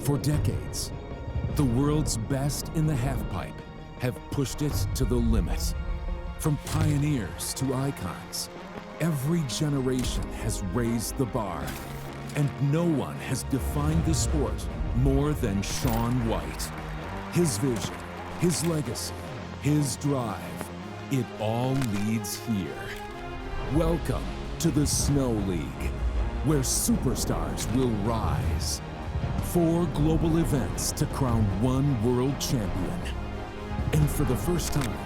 For decades, the world's best in the halfpipe have pushed it to the limit. From pioneers to icons, every generation has raised the bar, and no one has defined the sport more than Shaun White. His vision, his legacy, his drive, it all leads here. Welcome to the Snow League, where superstars will rise. 4 global events to crown 1 world champion. And for the first time,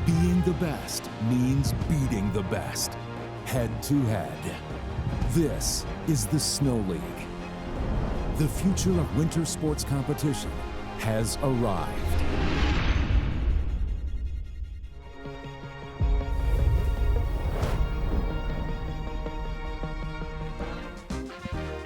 being the best means beating the best, head to head. This is the Snow League. The future of winter sports competition has arrived.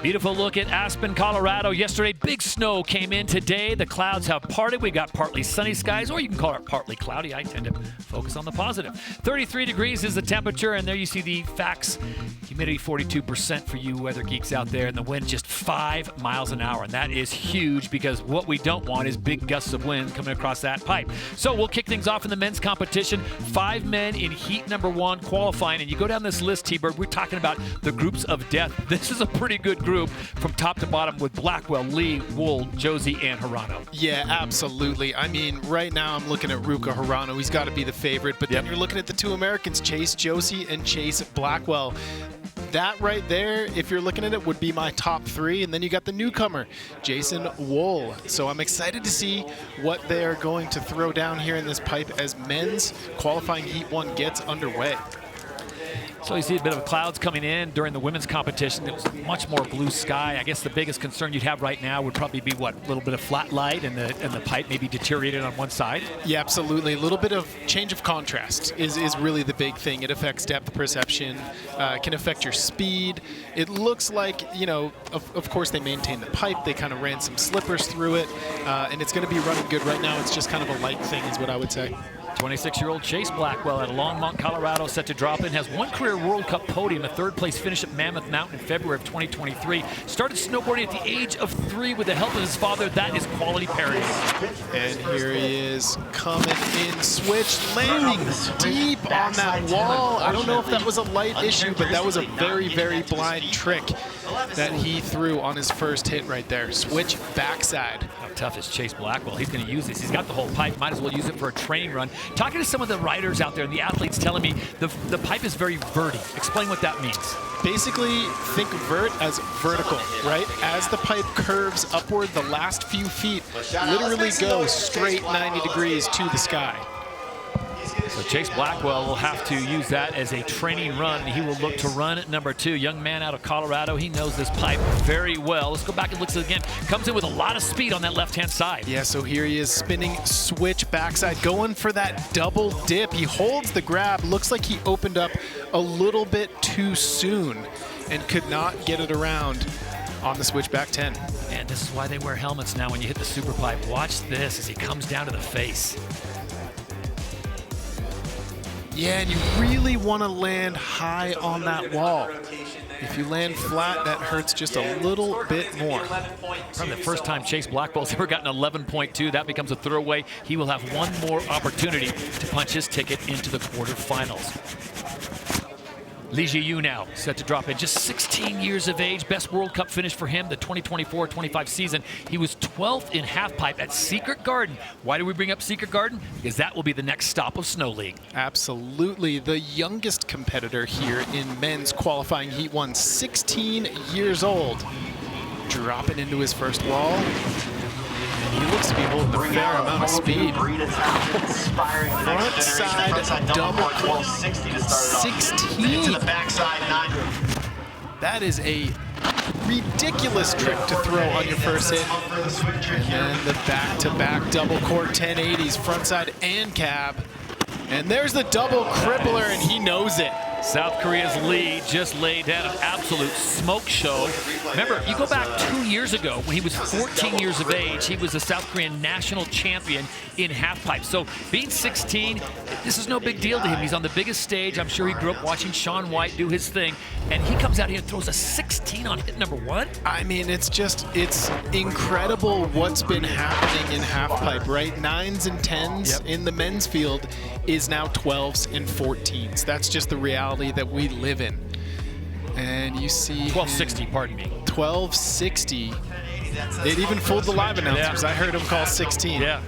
Beautiful look at Aspen, Colorado. Yesterday, big snow came in. Today, the clouds have parted. We got partly sunny skies, or you can call it partly cloudy. I tend to focus on the positive. 33 degrees is the temperature, and there you see the facts. Humidity 42% for you weather geeks out there, and the wind just 5 miles an hour. And that is huge, because what we don't want is big gusts of wind coming across that pipe. So we'll kick things off in the men's competition. 5 men in heat number 1 qualifying. And you go down this list, T-Bird, we're talking about the groups of death. This is a pretty good group from top to bottom with Blackwell, Lee, Wool, Josie, and Hirano. Yeah, absolutely. I mean, right now I'm looking at Ruka Hirano. He's got to be the favorite. But then you're looking at the 2 Americans, Chase Josie and Chase Blackwell. That right there, if you're looking at it, would be my top 3. And then you got the newcomer, Jason Wool. So I'm excited to see what they are going to throw down here in this pipe as men's qualifying heat 1 gets underway. So you see a bit of clouds coming in during the women's competition. It was much more blue sky. I guess the biggest concern you'd have right now would probably be what? A little bit of flat light and the pipe maybe deteriorated on one side? Yeah, absolutely. A little bit of change of contrast is really the big thing. It affects depth perception, can affect your speed. It looks like, you know, of course they maintain the pipe. They kind of ran some slippers through it, and it's going to be running good right now. It's just kind of a light thing is what I would say. 26-year-old Chase Blackwell at Longmont, Colorado, set to drop in, has 1 career World Cup podium, a 3rd place finish at Mammoth Mountain in February of 2023. Started snowboarding at the age of 3 with the help of his father. That is quality parity. And here he is coming in, switch, landing deep on that wall. I don't know if that was a light issue, but that was a very, very blind trick that he threw on his first hit right there. Switch backside. How tough is Chase Blackwell? He's going to use this. He's got the whole pipe. Might as well use it for a training run. Talking to some of the riders out there and the athletes telling me the pipe is very verty. Explain what that means. Basically, think vert as vertical, right? As the pipe curves upward, the last few feet literally go straight 90 degrees to the sky. So Chase Blackwell will have to use that as a training run. He will look to run at number 2. Young man out of Colorado. He knows this pipe very well. Let's go back and look at it again. Comes in with a lot of speed on that left-hand side. Yeah, so here he is spinning switch backside, going for that double dip. He holds the grab. Looks like he opened up a little bit too soon and could not get it around on the switch back 10. And this is why they wear helmets now when you hit the super pipe. Watch this as he comes down to the face. Yeah, and you really want to land high on that wall. If you land flat, that hurts just a little bit more. From the first time Chase Blackwell's ever gotten 11.2, that becomes a throwaway. He will have 1 more opportunity to punch his ticket into the quarterfinals. Li Jiyu now set to drop in, just 16 years of age. Best World Cup finish for him, the 2024-25 season. He was 12th in halfpipe at Secret Garden. Why do we bring up Secret Garden? Because that will be the next stop of Snow League. Absolutely. The youngest competitor here in men's qualifying heat 1, 16 years old. Dropping into his first wall. He looks to be holding a fair amount of speed. Front side double quad 16. That is a ridiculous trick to throw on your first hit. And then the back-to-back double core 1080s, front side and cab. And there's the double crippler, and he knows it. South Korea's Lee just laid down an absolute smoke show. Remember, you go back 2 years ago when he was 14 years of age, he was a South Korean national champion in halfpipe. So being 16, this is no big deal to him. He's on the biggest stage. I'm sure he grew up watching Shaun do his thing. And he comes out here and throws a 16 on hit number 1. I mean, it's incredible what's been happening in halfpipe, right? 9s and 10s in the men's field is now 12s and 14s. That's just the reality that we live in. And you see 1260, pardon me. 1260. It even fooled the live announcers. I heard him call 16. Yeah.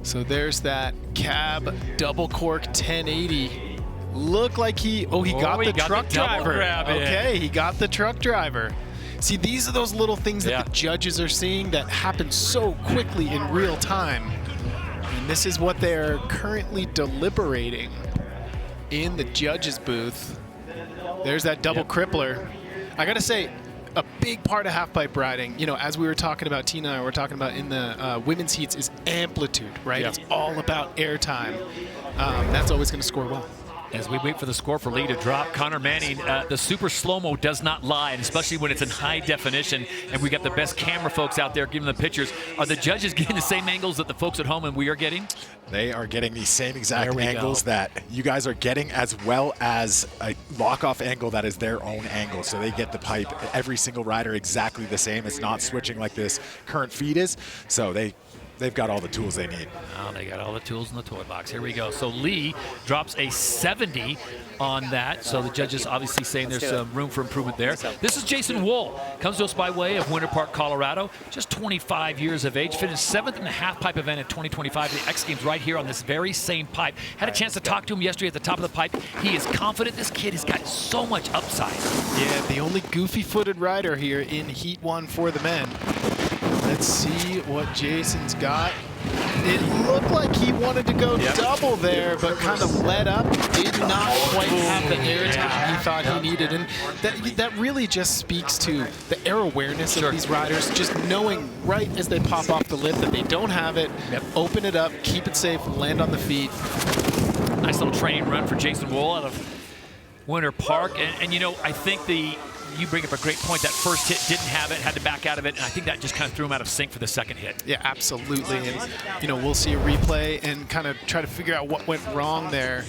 So there's that cab double cork 1080. Look like he got the truck driver. Okay, he got the truck driver. See, these are those little things that the judges are seeing that happen so quickly in real time. And this is what they're currently deliberating in the judges booth. There's that double crippler. I gotta say, a big part of halfpipe riding, you know, as we were talking about, Tina and I were talking about in the women's heats, is amplitude, right? It's all about airtime. That's always gonna score well. As we wait for the score for Lee to drop, Connor Manning, the super slow-mo does not lie, and especially when it's in high definition, and we got the best camera folks out there giving the pictures. Are the judges getting the same angles that the folks at home and we are getting? They are getting the same exact angles that you guys are getting, as well as a lock-off angle that is their own angle. So they get the pipe, every single rider exactly the same. It's not switching like this current feed is. So they've got all the tools they need. Oh, they got all the tools in the toy box. Here we go. So Lee drops a 70 on that. So the judges obviously saying there's some room for improvement there. This is Jason Wool. Comes to us by way of Winter Park, Colorado. Just 25 years of age. Finished 7th in the half-pipe event in 2025. The X Games right here on this very same pipe. Had a chance to talk to him yesterday at the top of the pipe. He is confident. This kid has got so much upside. Yeah, the only goofy-footed rider here in Heat 1 for the men. Let's see what Jason's got. It looked like he wanted to go double there, but kind of let up. Did not quite have the air time he thought he needed. And that really just speaks to the air awareness of these riders, just knowing right as they pop off the lip that they don't have it, open it up, keep it safe, land on the feet. Nice little training run for Jason Wool out of Winter Park. And you know, I think you bring up a great point. That first hit didn't have it, had to back out of it, and I think that just kind of threw him out of sync for the second hit. Yeah, absolutely. And, you know, we'll see a replay and kind of try to figure out what went wrong there.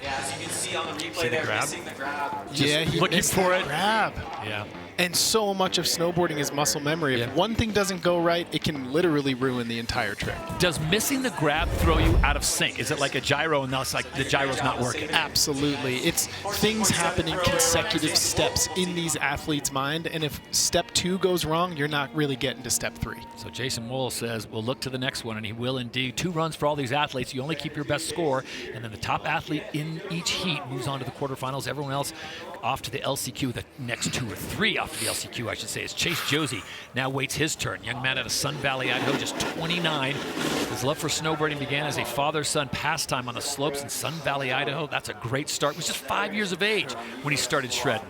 Yeah, as you can see on the replay there, missing the grab. Yeah, he looking for it. Grab. Yeah. And so much of snowboarding is muscle memory. If one thing doesn't go right, it can literally ruin the entire trick. Does missing the grab throw you out of sync? Is it like a gyro and now it's like the gyro's not working? Absolutely. It's things happen in consecutive steps in these athletes' mind, and if step 2 goes wrong, you're not really getting to step 3. So Jason Wool says we'll look to the next one, and he will indeed. 2 runs for all these athletes. You only keep your best score, and then the top athlete in each heat moves on to the quarterfinals. Everyone else off to the LCQ. The next 2 or 3 off to the LCQ, I should say, is Chase Josie. Now waits his turn. Young man out of Sun Valley, Idaho, just 29. His love for snowboarding began as a father-son pastime on the slopes in Sun Valley, Idaho. That's a great start. He was just 5 years of age when he started shredding.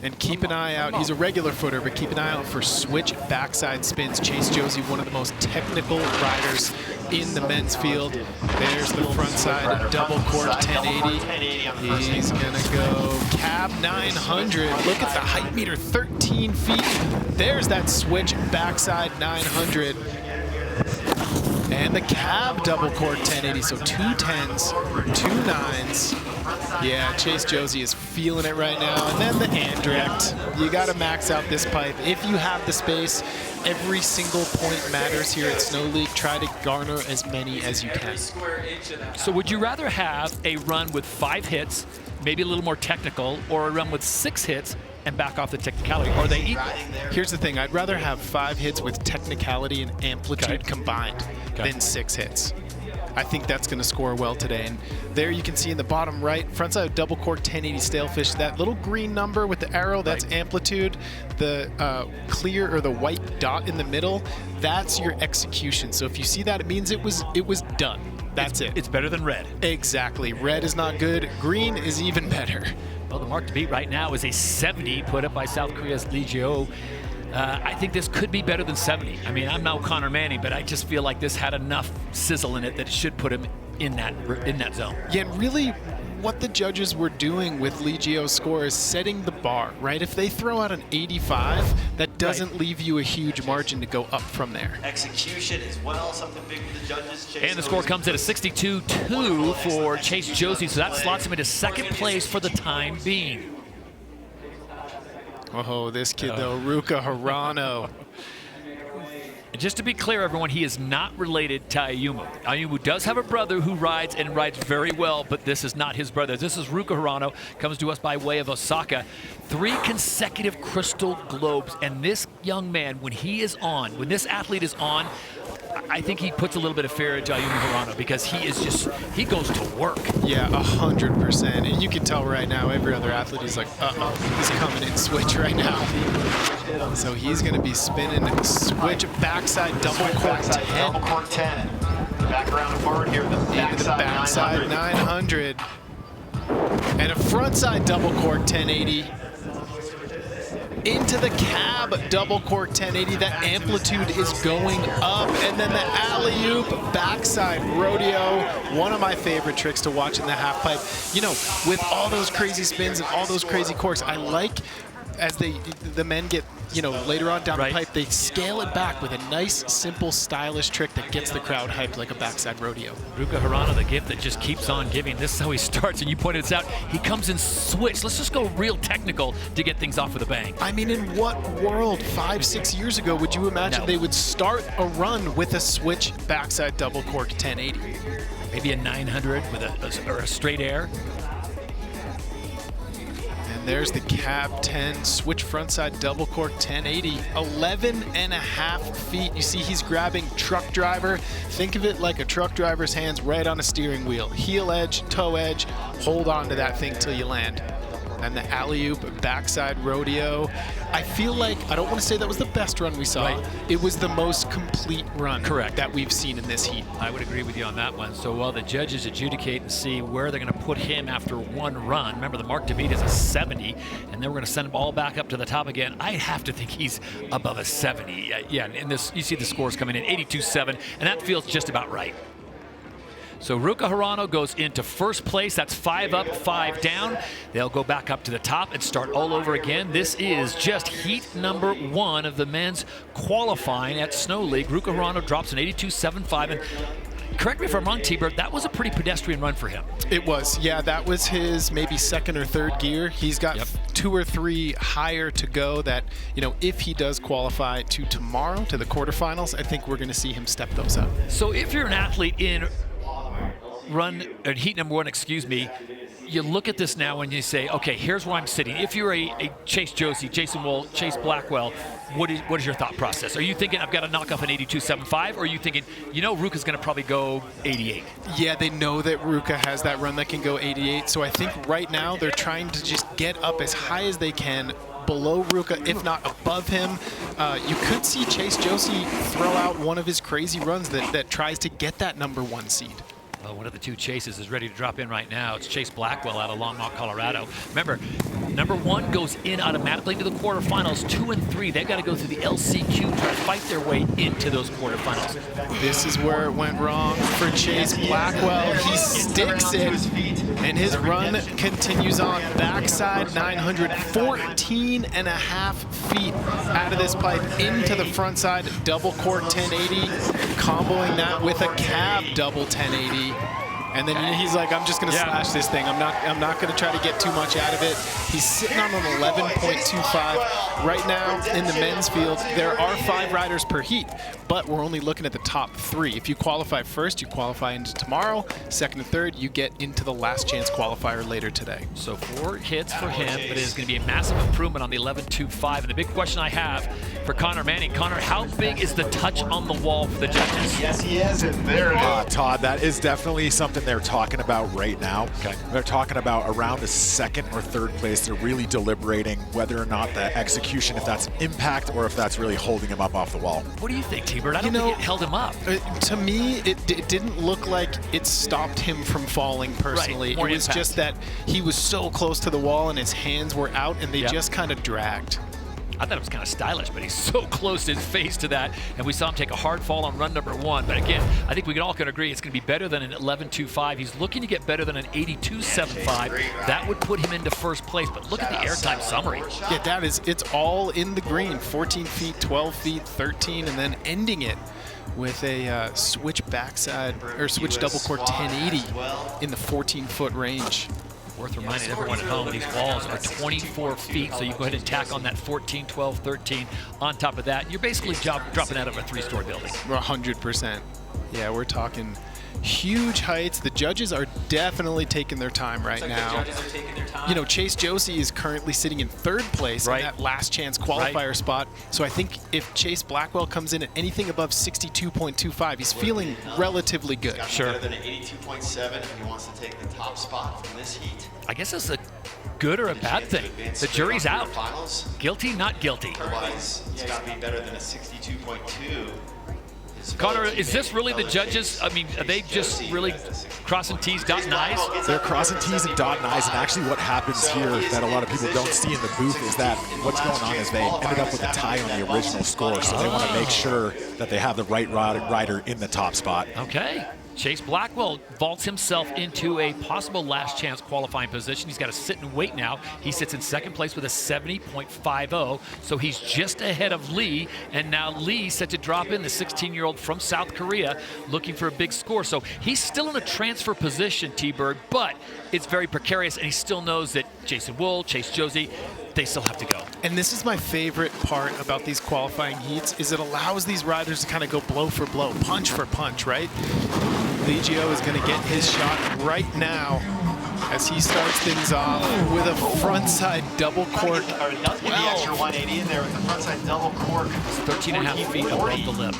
And keep an eye out. He's a regular footer, but keep an eye out for switch backside spins. Chase Josie, one of the most technical riders in the men's field. There's the front side double cork 1080. He's gonna go cab 900. Look at the height meter, 13 feet. There's that switch backside 900. And the cab double cork 1080. So 2 10s, 2 9s. Yeah, Chase Josie is feeling it right now. And then the hand direct. You got to max out this pipe. If you have the space, every single point matters here at Snow League. Try to garner as many as you can. So would you rather have a run with 5 hits, maybe a little more technical, or a run with 6 hits and back off the technicality? Are they equal? Here's the thing. I'd rather have 5 hits with technicality and amplitude combined than 6 hits. I think that's going to score well today. And there you can see in the bottom right, frontside double cork 1080 stalefish, that little green number with the arrow, that's amplitude. The clear or the white dot in the middle, that's your execution. So if you see that, it means it was done. That's it. It's better than red. Exactly. Red is not good. Green is even better. Well, the mark to beat right now is a 70 put up by South Korea's Lee Jeo. I think this could be better than 70. I mean, I'm no Connor Manning, but I just feel like this had enough sizzle in it that it should put him in that zone. Yeah, and really, what the judges were doing with Lee Gio's score is setting the bar, right? If they throw out an 85, that doesn't leave you a huge margin to go up from there. Execution as well, something big for the judges. And the score comes at a 62-2 for Chase Josie, so that slots him into second place for the time being. Oh, this kid though, Ruka Hirano. And just to be clear, everyone, he is not related to Ayumu. Ayumu does have a brother who rides and rides very well, but this is not his brother. This is Ruka Hirano, comes to us by way of Osaka. 3 consecutive crystal globes, and this young man, when he is on, when this athlete is on, I think he puts a little bit of fear into Ayumu Hirano because he is just, he goes to work. Yeah, 100%. And you can tell right now, every other athlete is like, he's coming in switch right now. So he's going to be spinning switch backside double cork 10. Double cork 10. Back around and forward here, the backside 900. And a frontside double cork 1080. Into the cab double cork 1080. That amplitude is going up. And then the alley-oop backside rodeo. One of my favorite tricks to watch in the half pipe. You know, with all those crazy spins and all those crazy corks, I like as the men get, you know, later on down the pipe, they scale it back with a nice, simple, stylish trick that gets the crowd hyped like a backside rodeo. Ruka Hirano, the gift that just keeps on giving. This is how he starts, and you pointed this out. He comes in switch. Let's just go real technical to get things off with a bang. I mean, in what world 5-6 years ago would you imagine they would start a run with a switch backside double cork 1080? Maybe a 900 with a straight air. There's the cab 10, switch frontside double cork 1080, 11.5 feet. You see he's grabbing truck driver. Think of it like a truck driver's hands right on a steering wheel. Heel edge, toe edge, hold on to that thing till you land. And the alley-oop backside rodeo. I feel like, I don't want to say that was the best run we saw. It was the most complete run that we've seen in this heat. I would agree with you on that one. So while the judges adjudicate and see where they're going to put him after one run, remember the mark to beat is a 70, and then we're going to send him all back up to the top again. I have to think he's above a 70. Yeah, and this, you see the scores coming in, 82.7, and that feels just about right. So Ruka Hirano goes into first place. That's 5 up, 5 down. They'll go back up to the top and start all over again. This is just heat number 1 of the men's qualifying at Snow League. Ruka Hirano drops an 82.75. And correct me if I'm wrong, T-Bird, that was a pretty pedestrian run for him. It was, yeah. That was his maybe second or third gear. He's got 2 or 3 higher to go that, you know, if he does qualify to tomorrow, to the quarterfinals, I think we're going to see him step those up. So if you're an athlete in heat number 1, excuse me, you look at this now and you say, okay, here's where I'm sitting. If you're a Chase Josie, Jason Wool, Chase Blackwell, what is your thought process? Are you thinking I've got to knock off an 82.75, or are you thinking, you know, Ruka's going to probably go 88? Yeah, they know that Ruka has that run that can go 88, so I think right now they're trying to just get up as high as they can below Ruka, if not above him. You could see Chase Josie throw out one of his crazy runs that tries to get that number 1 seed. Well, one of the 2 Chases is ready to drop in right now. It's Chase Blackwell out of Longmont, Colorado. Remember, number 1 goes in automatically to the quarterfinals. 2 and 3, they've got to go through the LCQ to fight their way into those quarterfinals. This is where it went wrong for Chase Blackwell. He sticks it, and his run continues on. Backside 900, 14.5 feet out of this pipe into the front side double cork 1080, comboing that with a cab double 1080. And then he's like, I'm just going to slash this thing. I'm not going to try to get too much out of it. He's sitting on an 11.25. Right now in the men's field, there are 5 riders per heat, but we're only looking at the top 3. If you qualify first, you qualify into tomorrow. Second and third, you get into the last chance qualifier later today. So 4 hits for him, but it is going to be a massive improvement on the 11.25. And the big question I have for Connor Manning, Connor, how big is the touch on the wall for the judges? Yes, he is, and there it is. Todd, that is definitely something they're talking about right now. Okay. They're talking about around the 2nd or 3rd place. They're really deliberating whether or not the execution, if that's impact or if that's really holding him up off the wall. What do you think, T-Bird? I don't think it held him up. To me, it didn't look like it stopped him from falling personally. Right. More it was impact. just that he was so close to the wall and his hands were out and they just kind of dragged. I thought it was kind of stylish, but he's so close to his face to that, and we saw him take a hard fall on run number 1. But again, I think we can all agree it's going to be better than an 11.25. He's looking to get better than an 82.75. That would put him into first place, but look at the airtime summary. Yeah, it's all in the green. 14 feet, 12 feet, 13, and then ending it with a switch backside, or switch double cork 1080 in the 14-foot range. Worth reminding everyone at home, these walls are 24 feet, so you go ahead and tack on that 14, 12, 13 on top of that. You're basically dropping out of a 3-story building. 100%. Yeah, we're talking huge heights. The judges are definitely taking their time right now. You know, Chase Josie is currently sitting in 3rd place in that last chance qualifier spot. So I think if Chase Blackwell comes in at anything above 62.25, he's feeling relatively good. Sure. Better than an 82.7 if he wants to take the top spot from this heat. I guess it's a good or a bad thing. The jury's out. Guilty, not guilty. Otherwise, it's got to be better than a 62.2. Connor, is this really the judges? I mean, are they just really crossing T's, dotting I's? They're crossing T's and dotting I's, and actually what happens here that a lot of people don't see in the booth is that what's going on is they ended up with a tie on the original score, so they want to make sure that they have the right rider in the top spot. Okay. Chase Blackwell vaults himself into a possible last chance qualifying position. He's got to sit and wait now. He sits in 2nd place with a 70.50, so he's just ahead of Lee, and now Lee set to drop in, the 16-year-old from South Korea, looking for a big score. So he's still in a transfer position, T-Bird, but it's very precarious, and he still knows that Jason Wool, Chase Josie, they still have to go. And this is my favorite part about these qualifying heats, is it allows these riders to kind of go blow for blow, punch for punch, right? Legio is going to get his shot right now as he starts things off with a frontside double cork. Not the extra 180 in there with the frontside double cork. 13.5 feet above the lip.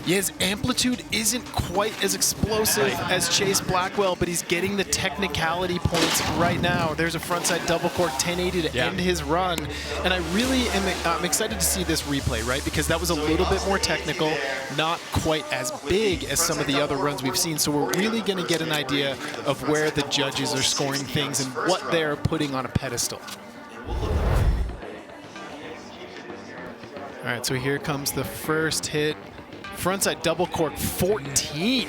Yeah, his amplitude isn't quite as explosive as Chase Blackwell, but he's getting the technicality points right now. There's a frontside double cork 1080 to end his run. And I really am I'm excited to see this replay, right? Because that was a little bit more technical, not quite as big as some of the other runs we've seen. So we're really going to get an idea of where the judges are scoring things and what they're putting on a pedestal. All right, so here comes the first hit. Frontside double cork 14.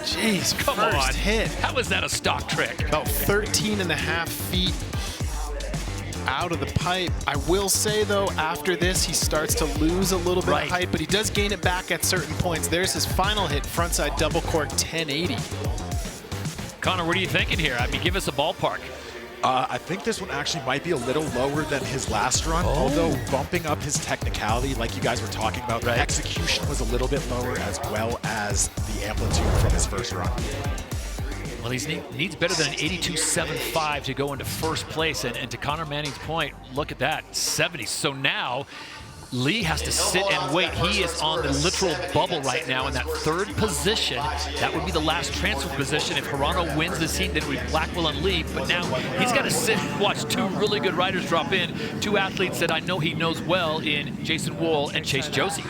Jeez, Come first on. hit. How is that a stock trick? About 13.5 feet out of the pipe. I will say, though, after this, he starts to lose a little bit of height, but he does gain it back at certain points. There's his final hit, frontside double cork 1080. Connor, what are you thinking here? I mean, give us a ballpark. I think this one actually might be a little lower than his last run, although bumping up his technicality, like you guys were talking about, the execution was a little bit lower as well as the amplitude from his first run. Well, he needs better than an 82.75 to go into first place, and to Connor Manning's point, look at that, 70. So now Lee has to sit and wait. He is on the literal bubble right now in that 3rd position. That would be the last transfer position. If Hirano wins this heat, then it would be Blackwell and Lee. But now he's got to sit and watch 2 really good riders drop in, 2 athletes that I know he knows well in Jason Wool and Chase Josie.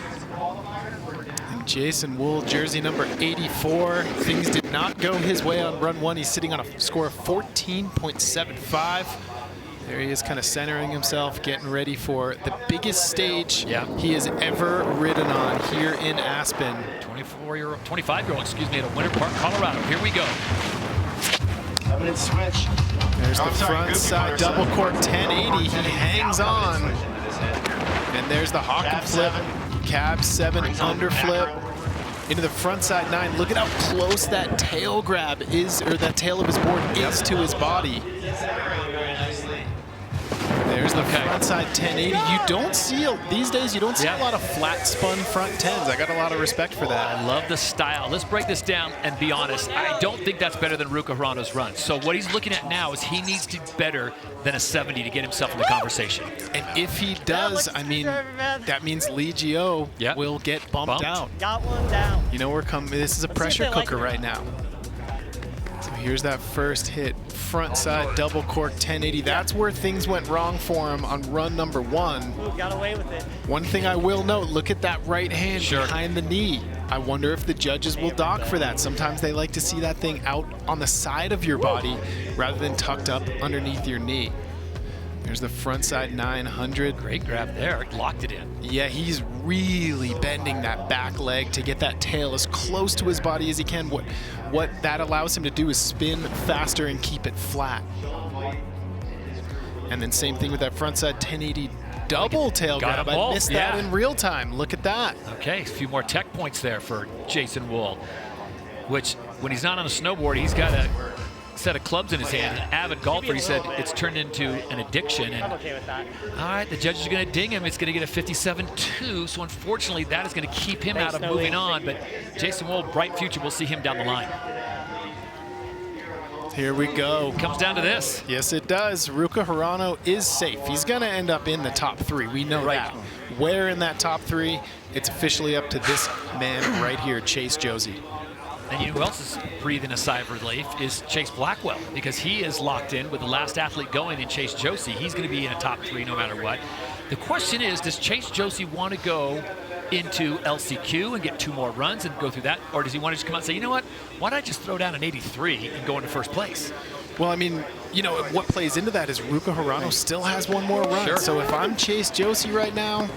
And Jason Wool, jersey number 84. Things did not go his way on run 1. He's sitting on a score of 14.75. There he is, kind of centering himself, getting ready for the biggest stage he has ever ridden on here in Aspen. 25-year-old, excuse me, at a Winter Park, Colorado. Here we go. 7-inch switch. There's the front side double cork 1080. He hangs on. And there's the hawk and flip. Cab 7 underflip. Into the front side 9. Look at how close that tail grab is, or that tail of his board is to his body. There's the frontside 1080. You don't see, these days, you don't see a lot of flat spun front 10s. I got a lot of respect for that. I love the style. Let's break this down and be honest. I don't think that's better than Ruka Hirano's run. So what he's looking at now is he needs to be better than a 70 to get himself in the conversation. And if he does, I mean, that means Legio will get bumped out. Got one down. You know, this is a pressure cooker right now. So here's that first hit. Front side double cork 1080. That's where things went wrong for him on run number 1. Ooh, got away with it. One thing I will note, look at that right hand behind the knee. I wonder if the judges will dock for that. Sometimes they like to see that thing out on the side of your body rather than tucked up underneath your knee. There's the frontside 900. Great grab there. Locked it in. Yeah, he's really bending that back leg to get that tail as close to his body as he can. What that allows him to do is spin faster and keep it flat. And then same thing with that frontside 1080 double tail Got grab. him both, I missed that in real time. Look at that. Okay, a few more tech points there for Jason Wool, which when he's not on a snowboard, he's got a set of clubs in his hand. An avid golfer, he said it's turned into an addiction. And all right, the judges are going to ding him. It's going to get a 57.2. So unfortunately, that is going to keep him out of moving on. But Jason Wool, bright future. We'll see him down the line. Here we go. Comes down to this. Yes, it does. Ruka Hirano is safe. He's going to end up in the top 3. We know that. Where in that top 3, it's officially up to this man right here, Chase Josie. And you know who else is breathing a sigh of relief is Chase Blackwell, because he is locked in with the last athlete going in Chase Josie. He's going to be in a top 3 no matter what. The question is, does Chase Josie want to go into LCQ and get 2 more runs and go through that? Or does he want to just come out and say, you know what, why don't I just throw down an 83 and go into first place? Well, I mean, you know, what plays into that is Ruka Hirano still has 1 more run. Sure. So if I'm Chase Josie right now,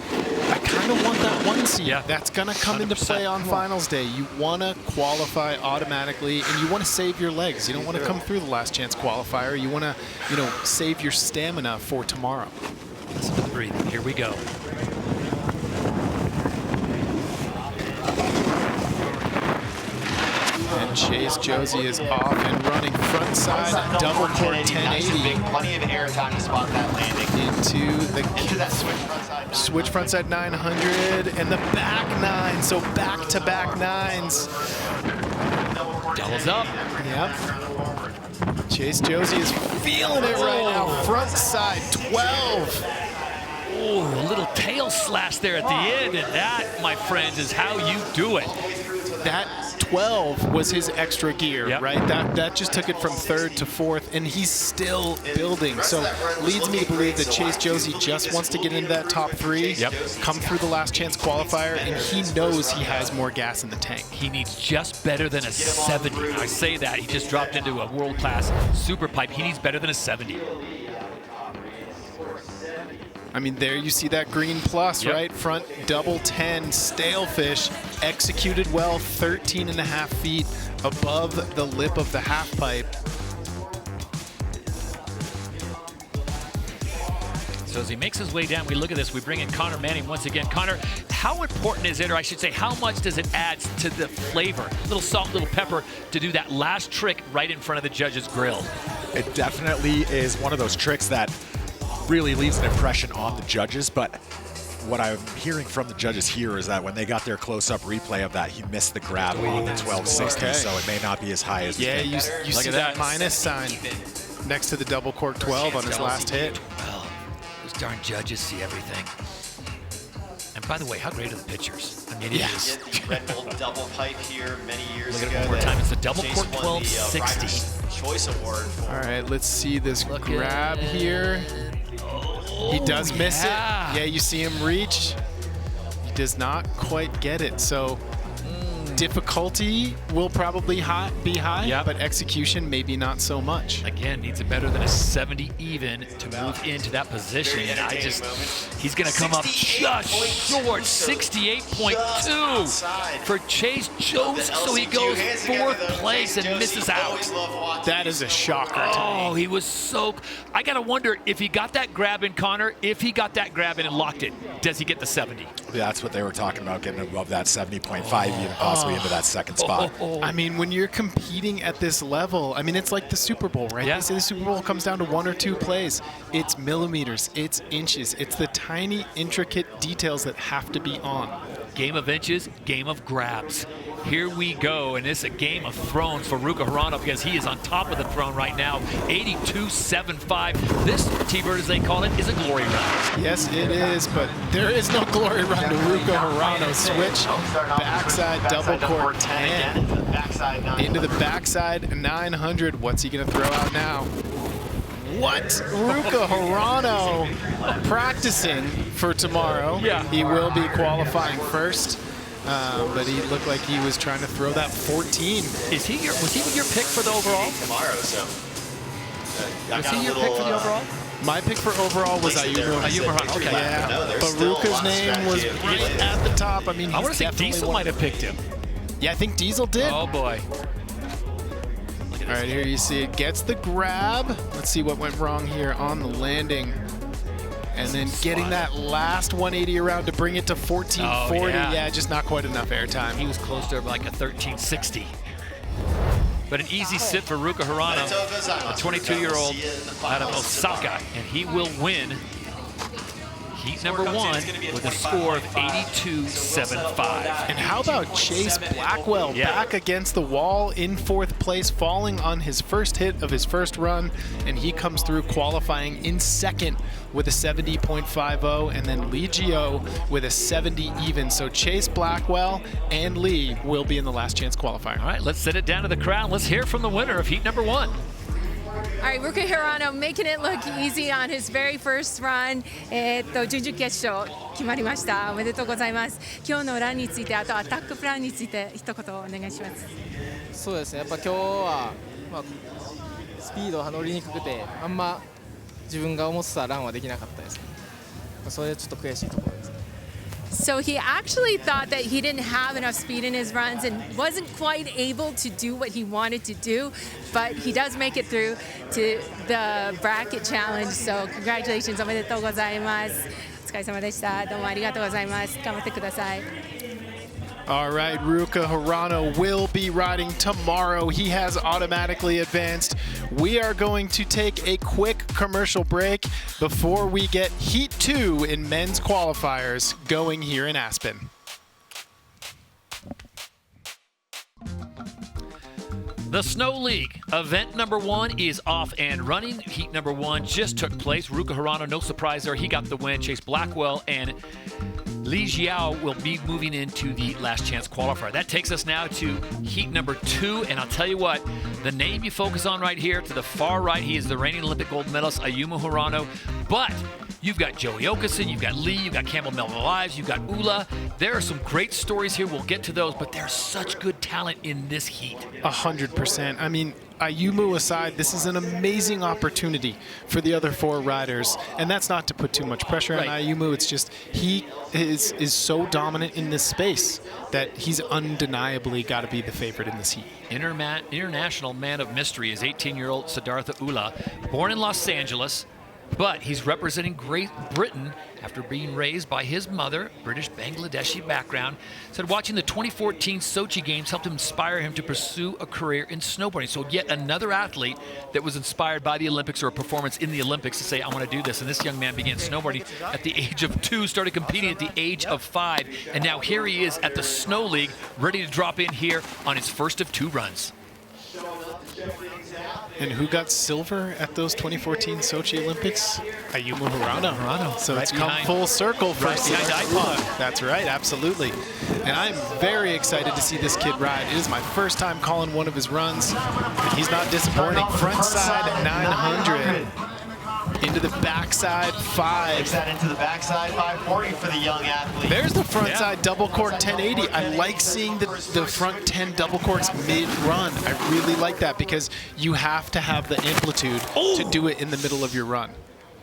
I kind of want that 1 seed. Yeah. That's going to come 100%. into play on finals day. You want to qualify automatically, and you want to save your legs. You don't want to come through the last chance qualifier. You want to, you know, save your stamina for tomorrow. Listen to the breathing. Here we go. And Chase Josie is off and running front side double cork 1080 Plenty of air time to spot that landing. into that switch front side. switch front side 900 and the back 9. So back-to-back 9s. Doubles up. Yep. Chase Josie is feeling it right now. Front side 12. Oh, a little tail slash there at the end, and that, my friends, is how you do it. That 12 was his extra gear, Yep. right? That just took it from 3rd to 4th, and he's still building. So leads me to believe that Chase Josie just wants to get into that top 3, Yep. come through the last chance qualifier, and he knows he has more gas in the tank. He needs just better than a 70. I say that. He just dropped into a world-class super pipe. He needs better than a 70. I mean, there you see that green plus, Yep. right? Front double 10, stale fish, executed well, 13.5 feet above the lip of the half pipe. So as he makes his way down, we look at this. We bring in Connor Manning once again. Connor, how important is it, or I should say, how much does it add to the flavor? Little salt, little pepper to do that last trick right in front of the judge's grill. It definitely is one of those tricks that really leaves an impression on the judges, but what I'm hearing from the judges here is that when they got their close-up replay of that, he missed the grab on the 1260, Okay. so it may not be as high as Yeah, you Look see at that that. minus sign next to the double cork 12 on his last hit. Well, those darn judges see everything. And by the way, how great are the pictures? I mean, it is. Red Bull double pipe here many years Look at ago. it one more that time. It's the double Jason cork won the, 1260. Riders' Choice Award for. All right, let's see this Look grab at- here. He does miss yeah. it. Yeah, you see him reach. He does not quite get it. So difficulty will probably be high, Yep. but execution maybe not so much. Again, needs a better than a 70 even to move into that position. And he's going to come up just short, 68.2 for Chase Jones. So he goes 4th place and misses out. That is a shocker to Oh, me. he was so. I got to wonder if he got that grab in, Connor, if he got that grab in and locked it, does he get the 70? That's what they were talking about, getting above that 70.5, even possibly into that second spot. I mean, when you're competing at this level, I mean, it's like the Super Bowl, right? Yeah. They say the Super Bowl comes down to 1 or 2 plays. It's millimeters, it's inches, it's the tiny, intricate details that have to be on. Game of inches, game of grabs. Here we go, and it's a game of thrones for Ruka Hirano because he is on top of the throne right now, 82.75. This T-Bird, as they call it, is a glory run. Yes, it is, but there is no glory run to Ruka Hirano. Switch, backside, double cork 10. Backside 9. Into the backside 900. What's he going to throw out now? What? Ruka Hirano practicing for tomorrow. Yeah. He will be qualifying first, but he looked like he was trying to throw that 14. Was he your pick for the overall? Tomorrow, so. I Was got he a your little, pick for the overall? My pick for overall was Ayumu. Okay. Yeah, No, there's but still a Ruka's lot of name was strategy. right at the top. I mean, I want to he's say definitely Diesel one- might have picked him. Yeah, I think Diesel did. Oh boy. Look at All right, here you see it gets the grab. Let's see what went wrong here on the landing. And then getting that last 180 around to bring it to 1440. Oh, yeah. Yeah, just not quite enough airtime. He was close to like a 1360. But an easy sit for Ruka Hirano, a 22-year-old out of Osaka, and he will win heat number 1 with a score of 82.75. And how about Chase Blackwell back against the wall in 4th place, falling on his first hit of his first run, and he comes through qualifying in 2nd with a 70.50, and then Lee Gio with a 70 even. So Chase Blackwell and Lee will be in the last chance qualifier. All right, let's send it down to the crowd. Let's hear from the winner of heat number 1. All right, Ruka Hirano making it look easy on his very first run. 準々決勝決まりました。おめでとうございます。今日のランについて、あとアタックプランについて一言お願いします。そうですね。やっぱ今日はスピードが乗りにくくて、あんま自分が思ってたランはできなかったですね。それでちょっと悔しいところですね。So he actually thought that he didn't have enough speed in his runs and wasn't quite able to do what he wanted to do, but he does make it through to the bracket challenge. So congratulations, おめでとうございます。お疲れ様でした。どうもありがとうございます。頑張ってください。All right, Ruka Hirano will be riding tomorrow. He has automatically advanced. We are going to take a quick commercial break before we get Heat 2 in men's qualifiers going here in Aspen. The Snow League event number 1 is off and running. Heat number 1 just took place. Ruka Hirano, no surprise there. He got the win. Chase Blackwell and Li Jiao will be moving into the last chance qualifier. That takes us now to heat number 2, and I'll tell you what, the name you focus on right here to the far right, he is the reigning Olympic gold medalist, Ayumu Hirano, but you've got Joey Okeson, you've got Lee, you've got Campbell Melvin Lives, you've got Ula. There are some great stories here. We'll get to those, but there's such good talent in this heat. 100%. I mean, Ayumu aside, this is an amazing opportunity for the other 4 riders, and that's not to put too much pressure on Ayumu. It's just he is so dominant in this space that he's undeniably got to be the favorite in this heat. International man of mystery is 18-year-old Siddhartha Ula, born in Los Angeles, but he's representing Great Britain after being raised by his mother, British Bangladeshi background. Said watching the 2014 Sochi Games helped inspire him to pursue a career in snowboarding. So yet another athlete that was inspired by the Olympics or a performance in the Olympics to say, I want to do this. And this young man began snowboarding at the age of 2, started competing at the age of 5. And now here he is at the Snow League, ready to drop in here on his first of 2 runs. And who got silver at those 2014 Sochi Olympics? Ayumu Hirano. So Right it's come behind- full circle for right behind iPod. That's right, absolutely. And I'm very excited to see this kid ride. It is my first time calling one of his runs. And he's not disappointing. Front side 900. Into the backside 5. Takes that into the backside 540 for the young athlete. There's the front side double cork 1080. I like seeing the front 10 double corks mid-run. I really like that because you have to have the amplitude to do it in the middle of your run.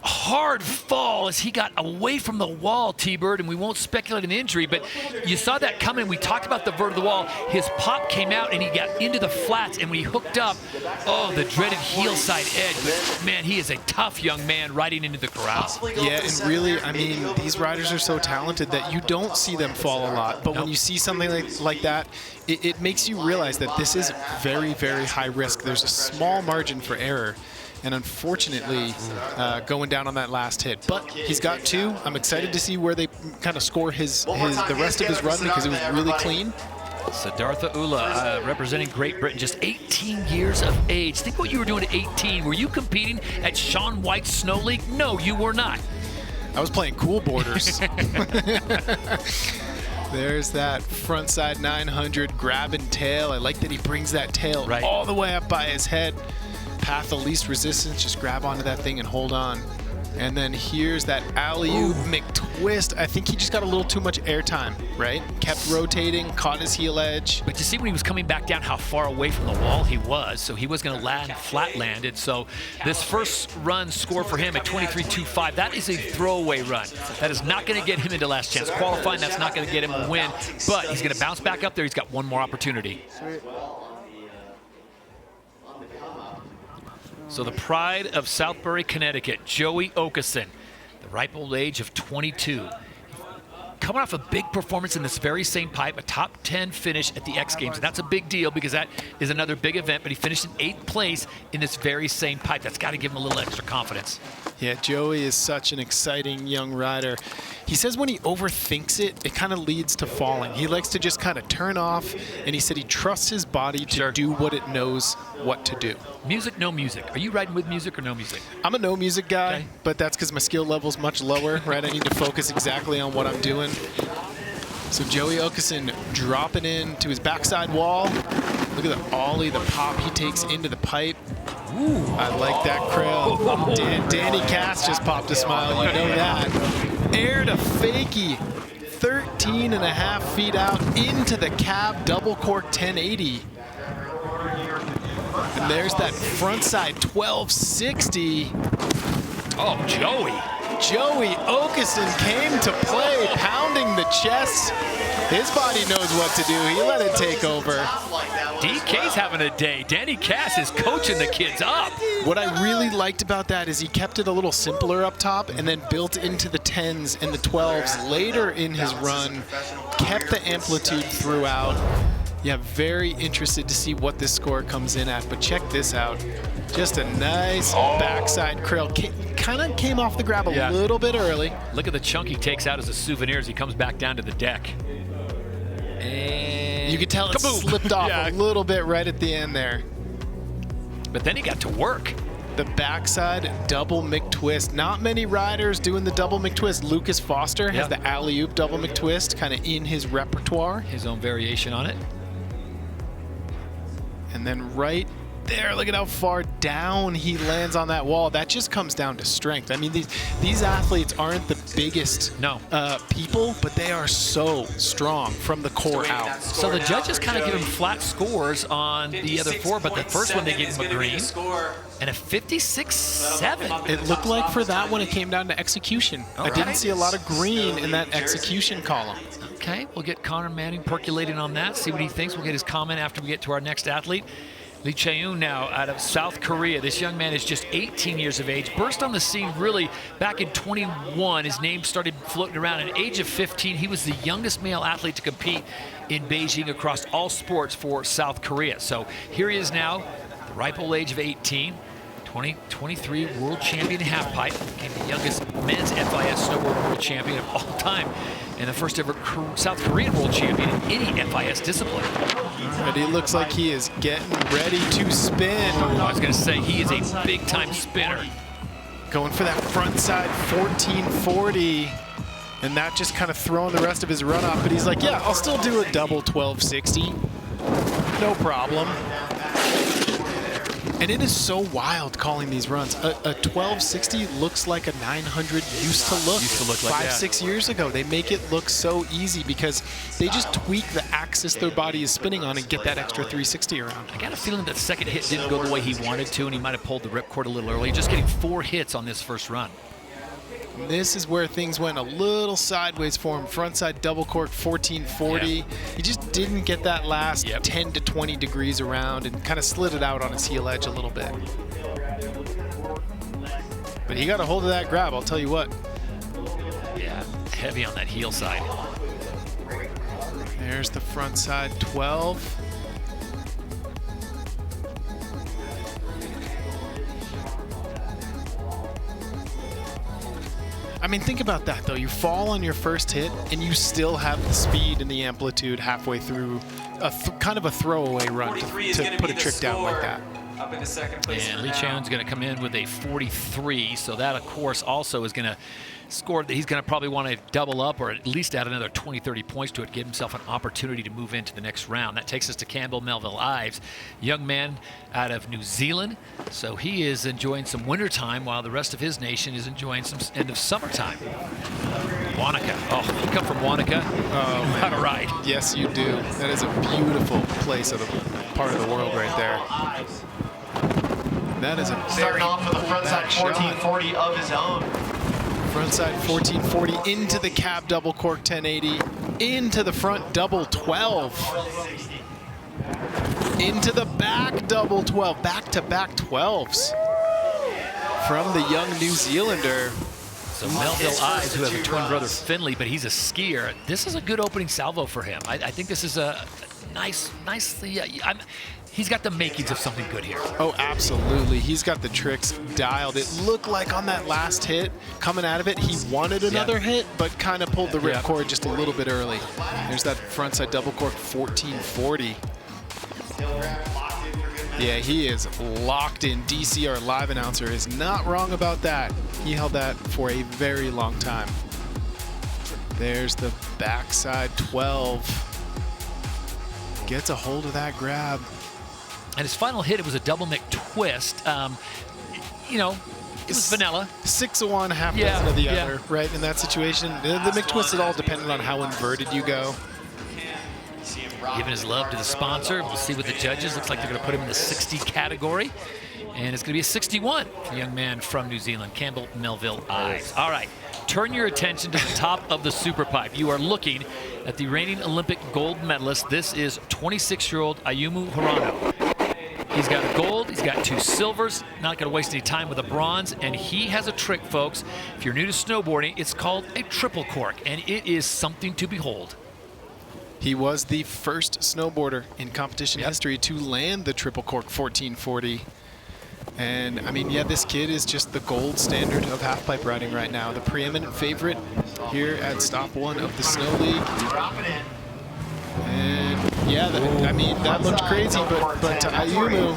Hard fall as he got away from the wall, T-Bird, and we won't speculate an injury, but you saw that coming. We talked about the vert of the wall. His pop came out and he got into the flats, and when he hooked up, oh, the dreaded heel side edge. But man, he is a tough young man riding into the corral. Yeah, and really, I mean, these riders are so talented that you don't see them fall a lot, but when you see something like that, it makes you realize that this is very, very high risk. There's a small margin for error. And unfortunately, going down on that last hit. But he's got 2. I'm excited to see where they kind of score the rest of his run because it was really clean. Siddhartha Ula, representing Great Britain, just 18 years of age. Think what you were doing at 18. Were you competing at Shaun White's Snow League? No, you were not. I was playing cool borders. There's that front side 900 grab and tail. I like that he brings that tail all the way up by his head. Path of least resistance, just grab onto that thing and hold on. And then here's that alley-oop McTwist. I think he just got a little too much airtime, right? Kept rotating, caught his heel edge. But you see when he was coming back down how far away from the wall he was, so he was going to land flat-landed. So this first run score for him at 23.25, that is a throwaway run. That is not going to get him into last chance qualifying. That's not going to get him a win, but he's going to bounce back up there. He's got one more opportunity. So the pride of Southbury, Connecticut, Joey Okeson, the ripe old age of 22. Coming off a big performance in this very same pipe, a top 10 finish at the X Games. And that's a big deal because that is another big event, but he finished in 8th place in this very same pipe. That's got to give him a little extra confidence. Yeah, Joey is such an exciting young rider. He says when he overthinks it, it kind of leads to falling. He likes to just kind of turn off, and he said he trusts his body to do what it knows what to do. Music, no music. Are you riding with music or no music? I'm a no music guy, but that's because my skill level's much lower, right? I need to focus exactly on what I'm doing. So Joey Okeson dropping in to his backside wall. Look at the ollie, the pop he takes into the pipe. Ooh, I like that crail. Danny Cass just popped a smile, you know that. Air to fakie, 13.5 feet out into the cab, double cork 1080. And there's that front side 1260. Oh, Joey. Joey Okeson came to play, pounding the chest. His body knows what to do. He let it take over. DK's having a day. Danny Cass is coaching the kids up. What I really liked about that is he kept it a little simpler up top and then built into the 10s and the 12s later in his run, kept the amplitude throughout. Yeah, very interested to see what this score comes in at, but check this out. Just a nice backside crail. Kind of came off the grab a little bit early. Look at the chunk he takes out as a souvenir as he comes back down to the deck. And you could tell it slipped off a little bit right at the end there. But then he got to work. The backside double McTwist. Not many riders doing the double McTwist. Lucas Foster has the alley-oop double McTwist kind of in his repertoire. His own variation on it. And then right there, look at how far down he lands on that wall. That just comes down to strength. I mean, these athletes aren't the biggest people, but they are so strong from the core out. So the judges kind of give him flat scores on the other four, but the first one they gave him a green and a 56.7. It looked like for that one it came down to execution. I didn't see a lot of green in that execution column. Okay, we'll get Connor Manning percolating on that, see what he thinks. We'll get his comment after we get to our next athlete. Lee Chae-yoon now out of South Korea. This young man is just 18 years of age. Burst on the scene really back in 21. His name started floating around at the age of 15. He was the youngest male athlete to compete in Beijing across all sports for South Korea. So here he is now, the ripe old age of 18. 2023 world champion in halfpipe, became the youngest men's FIS snowboard world champion of all time, and the first ever South Korean world champion in any FIS discipline. But he looks like he is getting ready to spin. I was going to say, he is a big-time spinner. Going for that front side 1440, and that just kind of throwing the rest of his run off. But he's like, yeah, I'll still do a double 1260. No problem. And it is so wild calling these runs. A 1260 looks like a 900 used to look. 5-6 years ago. They make it look so easy because they just tweak the axis their body is spinning on and get that extra 360 around. I got a feeling that second hit didn't go the way he wanted to, and he might have pulled the ripcord a little early. Just getting 4 hits on this first run. And this is where things went a little sideways for him. Frontside double cork 1440. He just didn't get that last 10 to 20 degrees around and kind of slid it out on his heel edge a little bit. But he got a hold of that grab, I'll tell you what. Yeah, heavy on that heel side. There's the front side 12. I mean, think about that, though. You fall on your first hit, and you still have the speed and the amplitude halfway through kind of a throwaway run to put a trick down like that. Up into second place. And Lee Chao's going to come in with a 43, so that, of course, also is going to score. He's going to probably want to double up or at least add another 20, 30 points to it, give himself an opportunity to move into the next round. That takes us to Campbell Melville Ives, young man out of New Zealand. So he is enjoying some winter time while the rest of his nation is enjoying some end of summertime. Wanaka. Oh, you come from Wanaka? Oh, how to ride. Yes, you do. That is a beautiful place of the part of the world right there. That is a Starting off with a frontside 1440 of his own. Frontside 1440 into the cab double cork 1080, into the front double 12, into the back double 12, back-to-back 12s from the young New Zealander. So Melville Ives, who has a twin brother Finley, but he's a skier. This is a good opening salvo for him. I think this is a nicely. He's got the makings of something good here. Oh, absolutely. He's got the tricks dialed. It looked like on that last hit, coming out of it, he wanted another hit, but kind of pulled the ripcord just a little bit early. There's that frontside double cork 1440. Yeah, he is locked in. DC, our live announcer, is not wrong about that. He held that for a very long time. There's the backside 12. Gets a hold of that grab. And his final hit, it was a double McTwist. You know, it was vanilla. 6 of one, half dozen of the other, right? In that situation, the McTwist is all dependent on how inverted you go. Giving his love to the sponsor. We'll see what the judges. Looks like they're going to put him in the 60 category. And it's going to be a 61 for the young man from New Zealand, Campbell Melville Ives. All right, turn your attention to the top of the super pipe. You are looking at the reigning Olympic gold medalist. This is 26-year-old Ayumu Hirano. He's got a gold, he's got 2 silvers, not going to waste any time with a bronze, and he has a trick, folks. If you're new to snowboarding, it's called a triple cork, and it is something to behold. He was the first snowboarder in competition history to land the triple cork 1440. And I mean, yeah, this kid is just the gold standard of halfpipe riding right now. The preeminent favorite here at Stop 1 of the Snow League. And yeah, I mean, that looked crazy, but to Ayumu,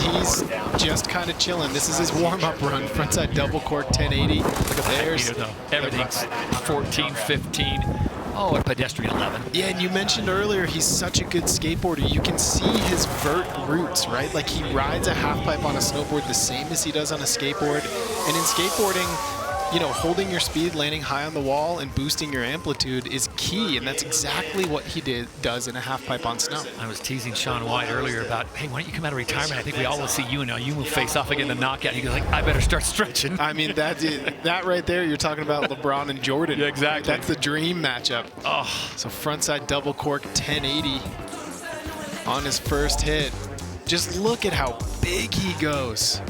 he's just kind of chilling. This is his warm-up run, frontside double cork 1080. There's everything's 14, 15. Oh, a pedestrian 11. Yeah, and you mentioned earlier he's such a good skateboarder. You can see his vert roots, right? Like he rides a half pipe on a snowboard the same as he does on a skateboard. And in skateboarding, you know, holding your speed, landing high on the wall, and boosting your amplitude is key, and that's exactly what he does in a half pipe on snow. I was teasing Shaun White earlier about, hey, why don't you come out of retirement? I think we all will see you and Ayumu face off again in the knockout. He goes like, I better start stretching. I mean, that right there, you're talking about LeBron and Jordan. Yeah, exactly. That's the dream matchup. Oh. So frontside double cork 1080 on his first hit. Just look at how big he goes.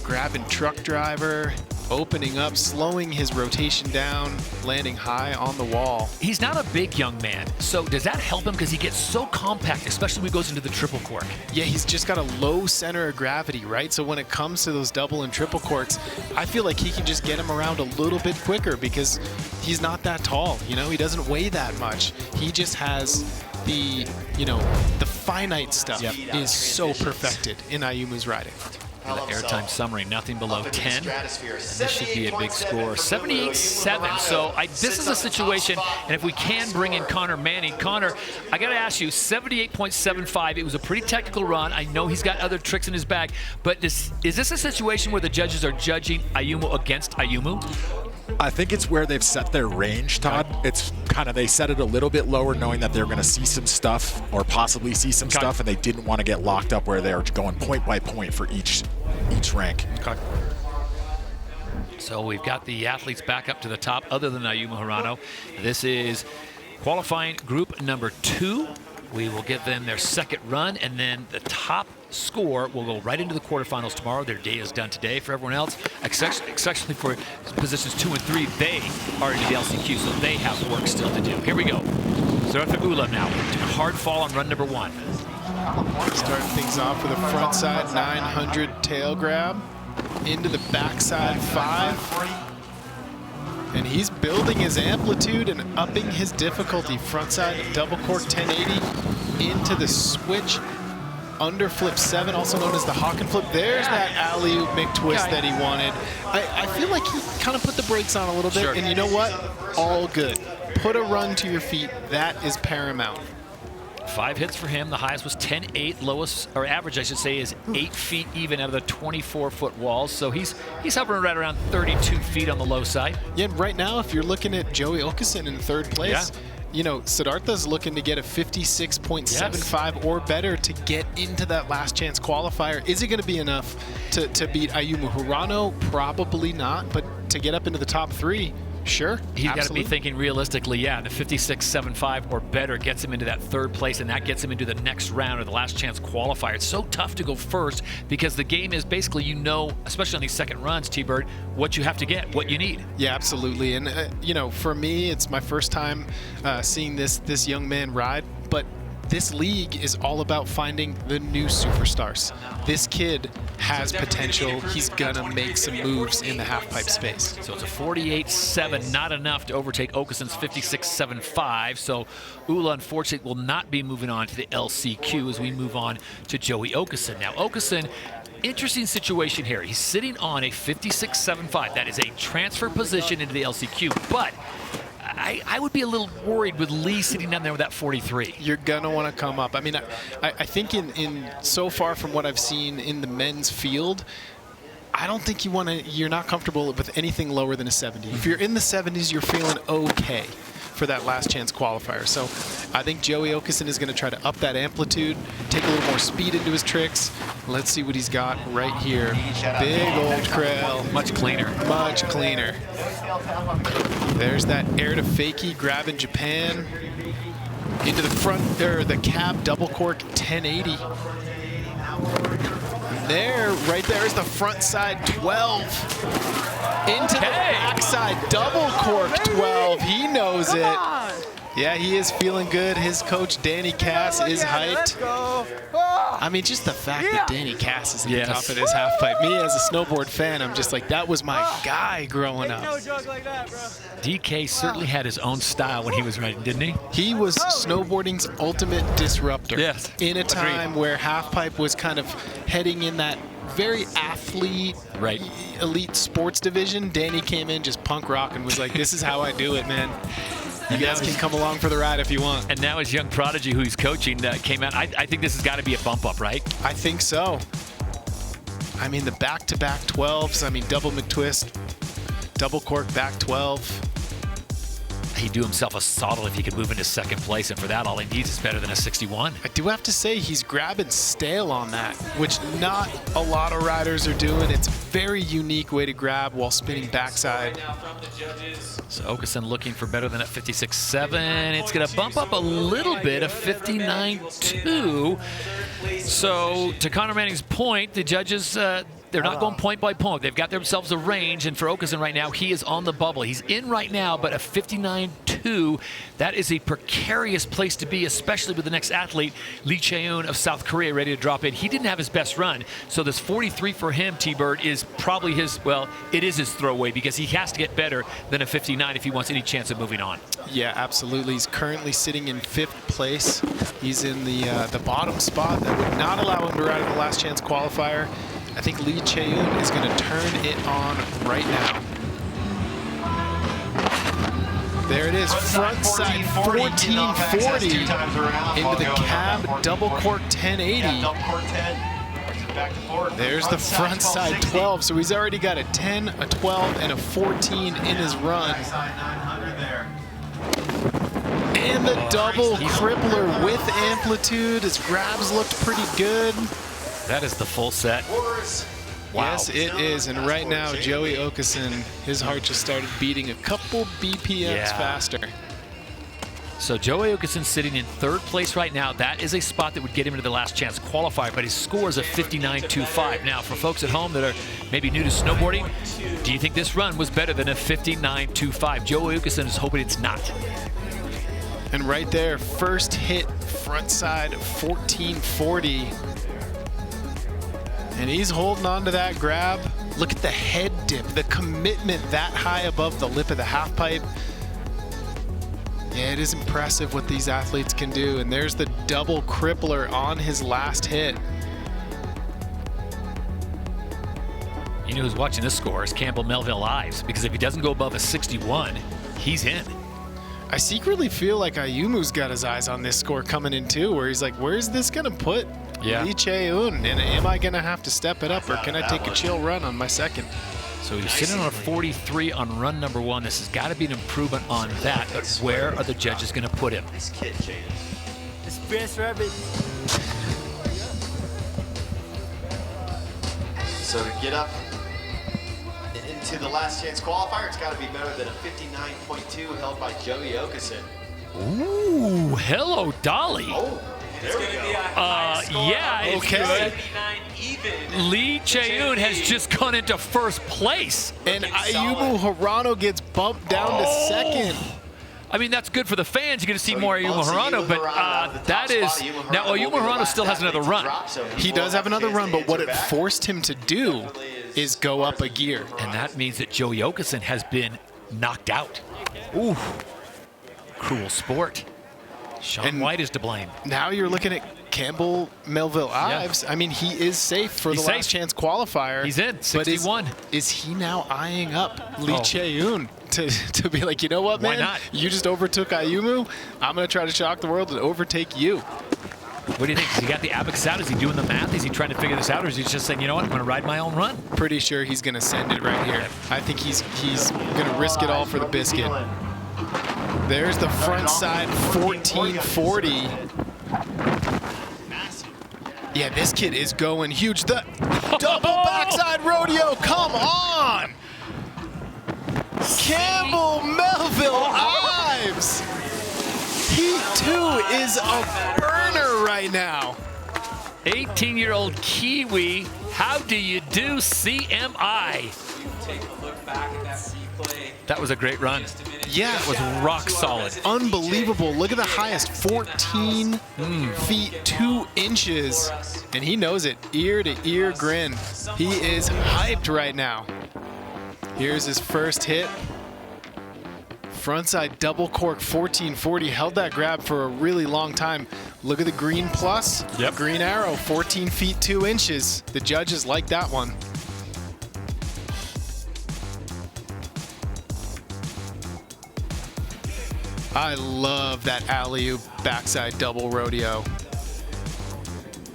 Grabbing truck driver, opening up, slowing his rotation down, landing high on the wall. He's not a big young man, so does that help him because he gets so compact, especially when he goes into the triple cork? Yeah, he's just got a low center of gravity, right? So when it comes to those double and triple corks, I feel like he can just get him around a little bit quicker because he's not that tall, you know? He doesn't weigh that much. He just has the, you know, the finite stuff is so perfected in Ayumu's riding. The airtime summary, nothing below 10. This should be a big score. 78.7. So this is a situation, and if we can bring in Connor Manning. Connor, I got to ask you, 78.75. It was a pretty technical run. I know he's got other tricks in his bag, but is this a situation where the judges are judging Ayumu against Ayumu? I think it's where they've set their range, Todd. It's kind of, they set it a little bit lower knowing that they're going to see some stuff or possibly see some stuff, and they didn't want to get locked up where they're going point by point for each rank. Okay. So we've got the athletes back up to the top other than Ayumu Hirano. This is qualifying group number 2. We will give them their second run, and then the top score will go right into the quarterfinals tomorrow. Their day is done today. For everyone else, exceptionally for positions 2 and 3, they are into the LCQ, so they have work still to do. Here we go. Zarfa Ula now. Hard fall on run number 1. Starting things off with a front side 900 tail grab into the backside 5. And he's building his amplitude and upping his difficulty. Frontside double cork 1080 into the switch under flip 7, also known as the Hawken flip. There's that alley-oop McTwist that he wanted. I feel like he kind of put the brakes on a little bit, and you know what? All good. Put a run to your feet. That is paramount. 5 hits for him. The highest was 10.8. Lowest, or average, I should say, is 8 feet even out of the 24-foot walls. So he's hovering right around 32 feet on the low side. Yeah, and right now, if you're looking at Joey Okeson in 3rd place, you know, Siddhartha's looking to get a 56.75 or better to get into that last chance qualifier. Is it going to be enough to beat Ayumu Hirano? Probably not, but to get up into the top 3, sure. He's got to be thinking realistically, the 56.75 or better gets him into that 3rd place, and that gets him into the next round or the last chance qualifier. It's so tough to go first because the game is basically, you know, especially on these second runs, T-Bird, what you have to get, what you need. Yeah, absolutely. And, you know, for me, it's my first time seeing this young man ride, but this league is all about finding the new superstars. This kid has potential. He's gonna make some moves in the half-pipe space. So it's a 48.7, not enough to overtake Okeson's 56.75. So Ula, unfortunately, will not be moving on to the LCQ as we move on to Joey Okeson. Now, Okeson, interesting situation here. He's sitting on a 56.75. That is a transfer position into the LCQ, but I would be a little worried with Lee sitting down there with that 43. You're gonna want to come up. I mean, I think in so far from what I've seen in the men's field, I don't think you're not comfortable with anything lower than a 70. If you're in the 70s, you're feeling okay for that last chance qualifier. So I think Joey Okeson is going to try to up that amplitude, take a little more speed into his tricks. Let's see what he's got right here. Big old trail. Much cleaner. Much cleaner. There's that air to fakie grab in Japan. Into the front, or the cab double cork 1080. There, right there is the front side 12. Into the backside double cork 12. He knows it. Yeah, he is feeling good. His coach, Danny Cass, is hyped. I mean, just the fact that Danny Cass is at the top of his half pipe. Me, as a snowboard fan, I'm just like, that was my guy growing up. DK certainly had his own style when he was riding, didn't he? He was snowboarding's ultimate disruptor. Yes. In a time where half pipe was kind of heading in that very athlete, elite sports division, Danny came in just punk rock and was like, this is how I do it, man. You guys can come along for the ride if you want. And now his young prodigy who he's coaching came out. I think this has got to be a bump up, right? I think so. I mean, the back-to-back 12s, I mean, double McTwist, double cork back 12. He'd do himself a solid if he could move into 2nd place, and for that, all he needs is better than a 61. I do have to say, he's grabbing stale on that, which not a lot of riders are doing. It's a very unique way to grab while spinning backside. So Okeson looking for better than a 56.7. It's going to bump up a little bit, a 59.2. So to Connor Manning's point, the judges, they're not going point by point. They've got themselves a range, and for Okeson right now, he is on the bubble. He's in right now, but a 59.2, that is a precarious place to be, especially with the next athlete, Lee Chae-eun of South Korea, ready to drop in. He didn't have his best run, so this 43 for him, T-Bird, is probably his, well, it is his throwaway because he has to get better than a 59 if he wants any chance of moving on. Yeah, absolutely. He's currently sitting in 5th place. He's in the bottom spot that would not allow him to ride in the last chance qualifier. I think Lee Chae-eun is going to turn it on right now. There it is, front side 1440 into the cab double cork 1080. There's the front side 12, so he's already got a 10, a 12, and a 14 in his run. And the double crippler with amplitude. His grabs looked pretty good. That is the full set. Wow. Yes, it is. And right now, Joey Okeson, his heart just started beating a couple BPMs faster. So Joey Okeson sitting in 3rd place right now. That is a spot that would get him into the last chance qualifier, but his score is a 59.25. Now, for folks at home that are maybe new to snowboarding, do you think this run was better than a 59.25? Joey Okeson is hoping it's not. And right there, first hit, front side 1440. And he's holding on to that grab. Look at the head dip, the commitment that high above the lip of the half pipe. Yeah, it is impressive what these athletes can do. And there's the double crippler on his last hit. You know who's watching this score is Campbell Melville Ives, because if he doesn't go above a 61, he's in. I secretly feel like Ayumu's got his eyes on this score coming in too, where he's like, where's this gonna put Lee Chae-un? And am I gonna have to step it up, or can I take a chill run on my second? So he's sitting on a 43 on run number 1. This has got to be an improvement on that, but where are the judges going to put him? This kid, Jada. This Fierce Rabbit. So to get up into the last chance qualifier, it's got to be better than a 59.2 held by Joey Okeson. Ooh, hello, Dolly. Oh, It's going to be a high score. Yeah, it's Okay. good. 79 even. Lee Chae-un has just gone into first place. And Looking Ayumu Hirano gets bumped down to second. I mean, that's good for the fans. You're going to see more Ayumu bumps Hirano, but Ayumu Hirano out of the that top is spot. Ayumu now Hirano will Ayumu be the Hirano last still has athlete another to run, drop, so He will does have another chance run, to but what it enter back. forced him to do is go up a gear. and that means that Joey Okeson has been knocked out. Ooh, cruel sport. Shaun And- White is to blame. Now you're looking at Campbell Melville Ives. I mean, he is safe for He's the last safe. chance qualifier. He's in, but 61. Is he now eyeing up Lee Oh. Chae-un to be like, you know what, Why man? not? You just overtook Ayumu. I'm going to try to shock the world and overtake you. What do you think? Has he got the abacus out? Is he doing the math? Is he trying to figure this out, or is he just saying, you know what, I'm going to ride my own run? Pretty sure he's going to send it right here. I think he's going to risk it all for the biscuit. There's the front side 1440. Yeah, this kid is going huge. The double backside rodeo, come on! Campbell Melville Ives! He too is a burner right now. 18-year-old Kiwi, how do you do, CMI? Take a look back at that replay. That was a great run. Yeah, That was rock solid. unbelievable. Look at the highest, 14 feet 2 inches. And he knows it, ear to ear grin. He is hyped right now. Here's his first hit. Frontside double cork 1440, held that grab for a really long time. Look at the green plus, Yep. green arrow, 14 feet 2 inches. The judges like that one. I love that alley-oop backside double rodeo.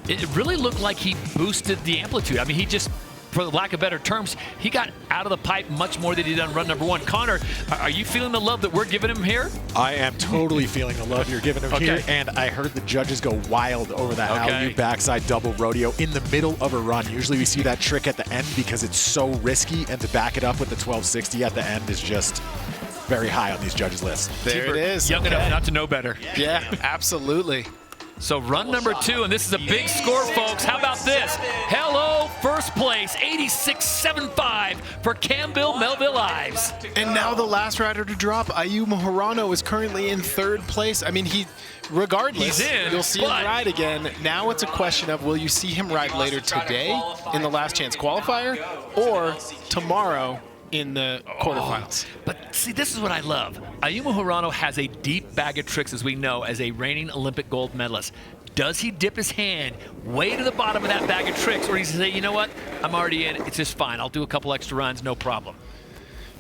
It really looked like he boosted the amplitude. I mean, he just, for lack of better terms, he got out of the pipe much more than he did on run number 1. Connor, are you feeling the love that we're giving him here? I am totally feeling the love you're giving him Okay. here, and I heard the judges go wild over that Okay. alley-oop backside double rodeo in the middle of a run. Usually we see that trick at the end because it's so risky, and to back it up with the 1260 at the end is just very high on these judges' lists. There it is. Young enough not to know better. Yeah, absolutely. So run number 2, and this is a big score, folks. How about this? Hello, first place, 86.75 for Campbell Melville Ives. And now the last rider to drop, Ayumu Hirano, is currently in 3rd place. I mean, regardless, He's in, you'll see him but- ride again. Now it's a question of, will you see him ride later today in the last chance qualifier or tomorrow in the quarterfinals? But see, this is what I love. Ayumu Hirano has a deep bag of tricks, as we know, as a reigning Olympic gold medalist. Does he dip his hand way to the bottom of that bag of tricks, or does he say, you know what, I'm already in, it's just fine, I'll do a couple extra runs, no problem?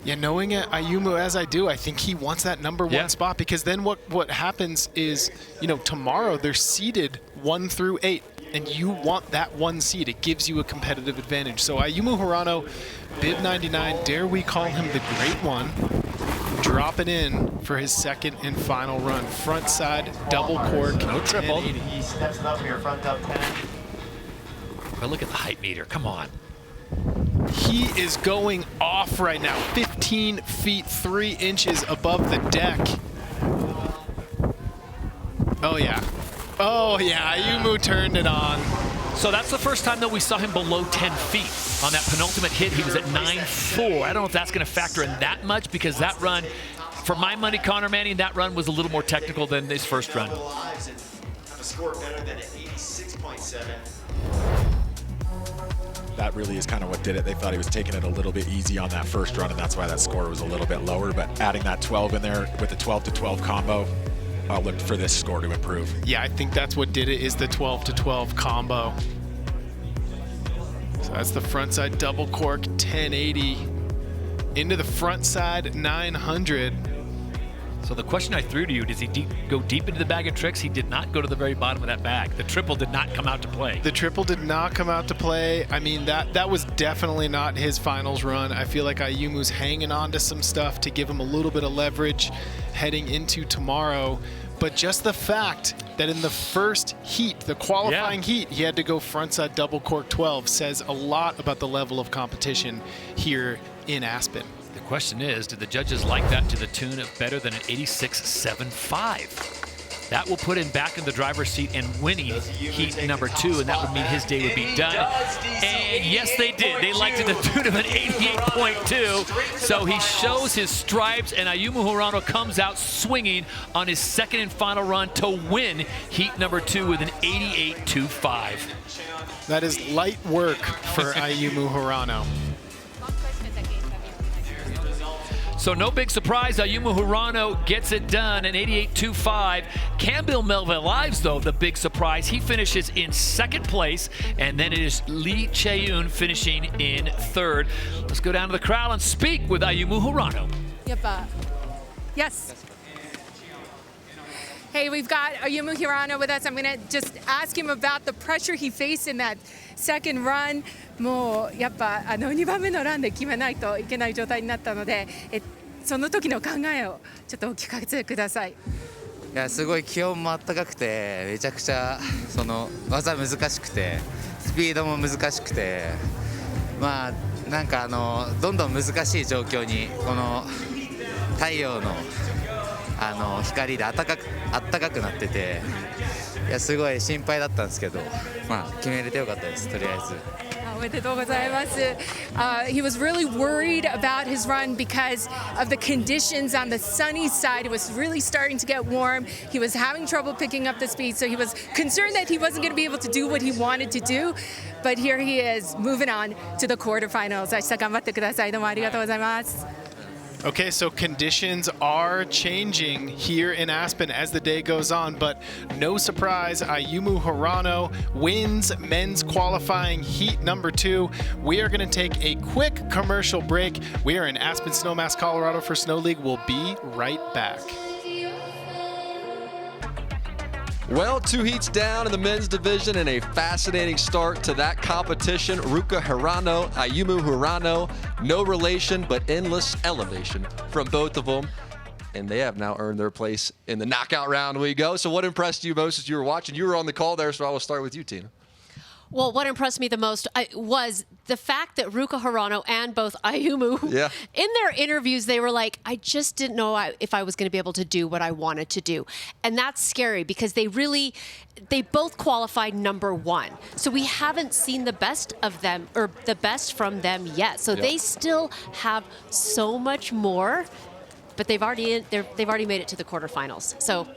Yeah, knowing Ayumu as I do, I think he wants that number 1 Yeah. spot, because then what happens is, you know, tomorrow they're seeded 1 through 8, and you want that 1 seed. It gives you a competitive advantage. So Ayumu Hirano, bib 99, dare we call him the Great One, dropping in for his second and final run. Front side, double cork, No triple. 1080. He steps it up here, front up 10. But look at the height meter, come on. He is going off right now, 15 feet 3 inches above the deck. Oh yeah. Oh yeah, Ayumu turned it on. So that's the first time that we saw him below 10 feet. On that penultimate hit, he was at 9.4. I don't know if that's going to factor in that much, because that run, for my money, Connor Manning, that run was a little more technical than his first run. Lives and have a score better than an 86.7. that really is kind of what did it. They thought he was taking it a little bit easy on that first run, and that's why that score was a little bit lower. But adding that 12 in there with the 12 to 12 combo, I'll look for this score to improve. Yeah, I think that's what did it, is the 12 to 12 combo. So that's the front side double cork 1080 into the front side 900. So the question I threw to you, does he go deep into the bag of tricks? He did not go to the very bottom of that bag. The triple did not come out to play. The triple did not come out to play. I mean, that was definitely not his finals run. I feel like Ayumu's hanging on to some stuff to give him a little bit of leverage heading into tomorrow. But just the fact that in the first heat, the qualifying heat, he had to go frontside double cork 12 says a lot about the level of competition here in Aspen. The question is, did the judges like that to the tune of better than an 86.75? That will put him back in the driver's seat and winning heat number 2, and that would mean his day would be done. And yes, they did. They liked it to the tune of an 88.2. So he shows his stripes, and Ayumu Hirano comes out swinging on his second and final run to win heat number 2 with an 88.25. That is light work for Ayumu Hirano. So no big surprise, Ayumu Hirano gets it done, an 88.25. Campbell Melville Ives, though, the big surprise. He finishes in second place, and then it is Lee Chae-yoon finishing in third. Let's go down to the crowd and speak with Ayumu Hirano. Yes. Hey, we've got Ayumu Hirano with us. I'm going to just ask him about the pressure he faced in that second run. もうやっぱ2番目のランで決めないといけない状態になったので、その時の考えをちょっとお聞かせください。いや、すごい気温もあったかくて、めちゃくちゃその技難しくて、スピードも難しくて、まあなんかどんどん難しい状況にこの太陽の光であったかくなってて、いやすごい心配だったんですけど、まあ決めれてよかったです。とりあえず。He was really worried about his run because of the conditions on the sunny side. It was really starting to get warm. He was having trouble picking up the speed, so he was concerned that he wasn't going to be able to do what he wanted to do. But here he is, moving on to the quarterfinals. 明日頑張ってください。どうもありがとうございます。Okay, so conditions are changing here in Aspen as the day goes on, but no surprise, Ayumu Hirano wins men's qualifying heat number 2. We are going to take a quick commercial break. We are in Aspen Snowmass, Colorado for Snow League. We'll be right back. Well, 2 heats down in the men's division and a fascinating start to that competition. Ruka Hirano, Ayumu Hirano, no relation but endless elevation from both of them. And they have now earned their place in the knockout round we go. So what impressed you most as you were watching? You were on the call there, so I will start with you, Tina. Well, what impressed me the most was the fact that Ruka Hirano and both Ayumu, in their interviews, they were like, I just didn't know if I was going to be able to do what I wanted to do. And that's scary because they both qualified number 1. So we haven't seen the best of them or the best from them yet. So they still have so much more, but they've already made it to the quarterfinals. So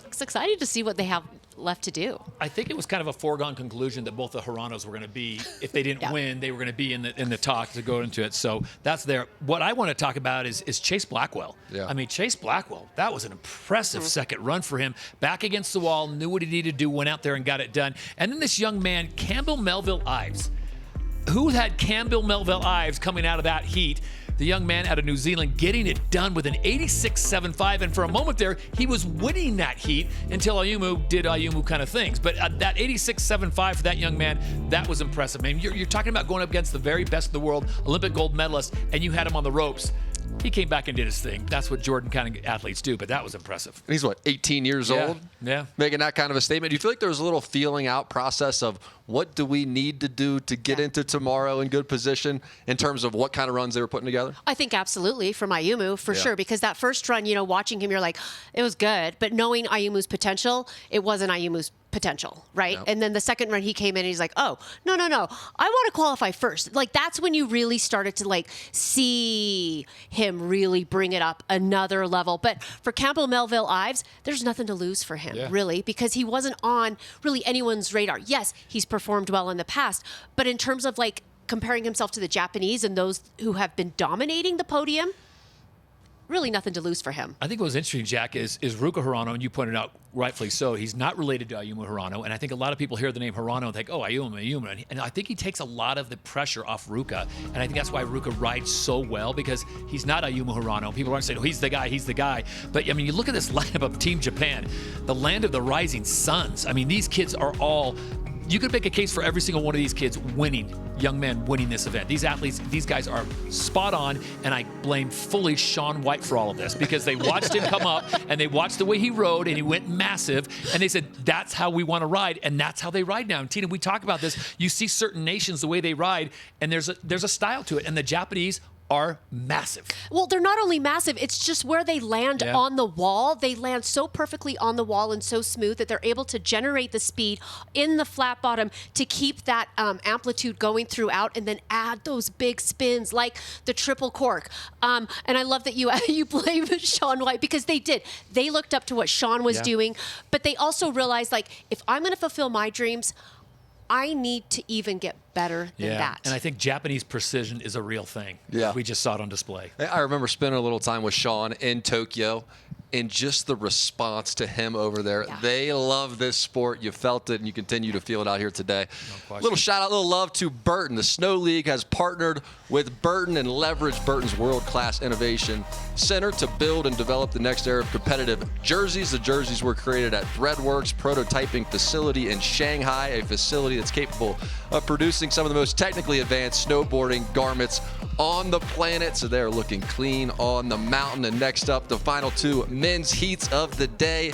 it's exciting to see what they have left to do. I think it was kind of a foregone conclusion that both the Hiranos were going to be, if they didn't win, they were going to be in the talk to go into it. So that's there. What I want to talk about is Chase Blackwell. I mean, Chase Blackwell, that was an impressive second run for him. Back against the wall, knew what he needed to do, went out there and got it done. And then this young man, Campbell Melville Ives. Who had Campbell Melville Ives coming out of that heat? The young man out of New Zealand getting it done with an 86.75, and for a moment there, he was winning that heat until Ayumu did Ayumu kind of things. But that 86.75 for that young man, that was impressive. I mean, you're talking about going up against the very best in the world, Olympic gold medalist, and you had him on the ropes. He came back and did his thing. That's what Jordan kind of athletes do, but that was impressive. And he's, what, 18 years old? Yeah. Making that kind of a statement. Do you feel like there was a little feeling out process of what do we need to do to get into tomorrow in good position in terms of what kind of runs they were putting together? I think absolutely from Ayumu, for sure, because that first run, watching him, you're like, it was good, but knowing Ayumu's potential, it wasn't Ayumu's potential, right? No. And then the second run he came in and he's like, oh, no, I want to qualify first. Like, that's when you really started to see him really bring it up another level. But for Campbell Melville Ives, there's nothing to lose for him, really, because he wasn't on really anyone's radar. Yes, he's performed well in the past, but in terms of comparing himself to the Japanese and those who have been dominating the podium, really nothing to lose for him. I think what was interesting, Jack, is Ruka Hirano, and you pointed out rightfully so, he's not related to Ayumu Hirano, and I think a lot of people hear the name Hirano and think, oh, Ayumu, and I think he takes a lot of the pressure off Ruka, and I think that's why Ruka rides so well, because he's not Ayumu Hirano. People aren't saying, oh, he's the guy, but I mean, you look at this lineup of Team Japan, the land of the rising suns. I mean, these kids are all, you could make a case for every single one of these kids winning, young men winning this event. These athletes, these guys are spot on, and I blame fully Shaun White for all of this, because they watched him come up, and they watched the way he rode, and he went massive, and they said, that's how we want to ride, and that's how they ride now. And Tina, we talk about this. You see certain nations, the way they ride, and there's a style to it, and the Japanese are massive. Well, they're not only massive, it's just where they land on the wall. They land so perfectly on the wall and so smooth that they're able to generate the speed in the flat bottom to keep that amplitude going throughout, and then add those big spins like the triple cork. And I love that you blame Shaun White, because they did. They looked up to what Shaun was doing, but they also realized, like, if I'm going to fulfill my dreams, I need to even get better than that. And I think Japanese precision is a real thing. Yeah. We just saw it on display. I remember spending a little time with Shaun in Tokyo, and just the response to him over there. Yeah. They love this sport. You felt it, and you continue to feel it out here today. No question. Little shout out, little love to Burton. The Snow League has partnered with Burton and leveraged Burton's world-class innovation center to build and develop the next era of competitive jerseys. The jerseys were created at Threadworks prototyping facility in Shanghai, a facility that's capable of producing some of the most technically advanced snowboarding garments on the planet. So they're looking clean on the mountain. And next up, the final two men's heats of the day.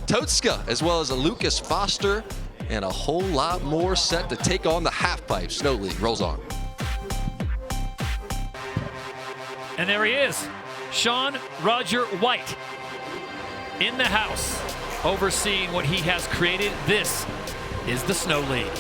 Totska, as well as Lucas Foster, and a whole lot more set to take on the halfpipe. Snow League rolls on. And there he is, Shaun Roger White, in the house, overseeing what he has created. This is the Snow League.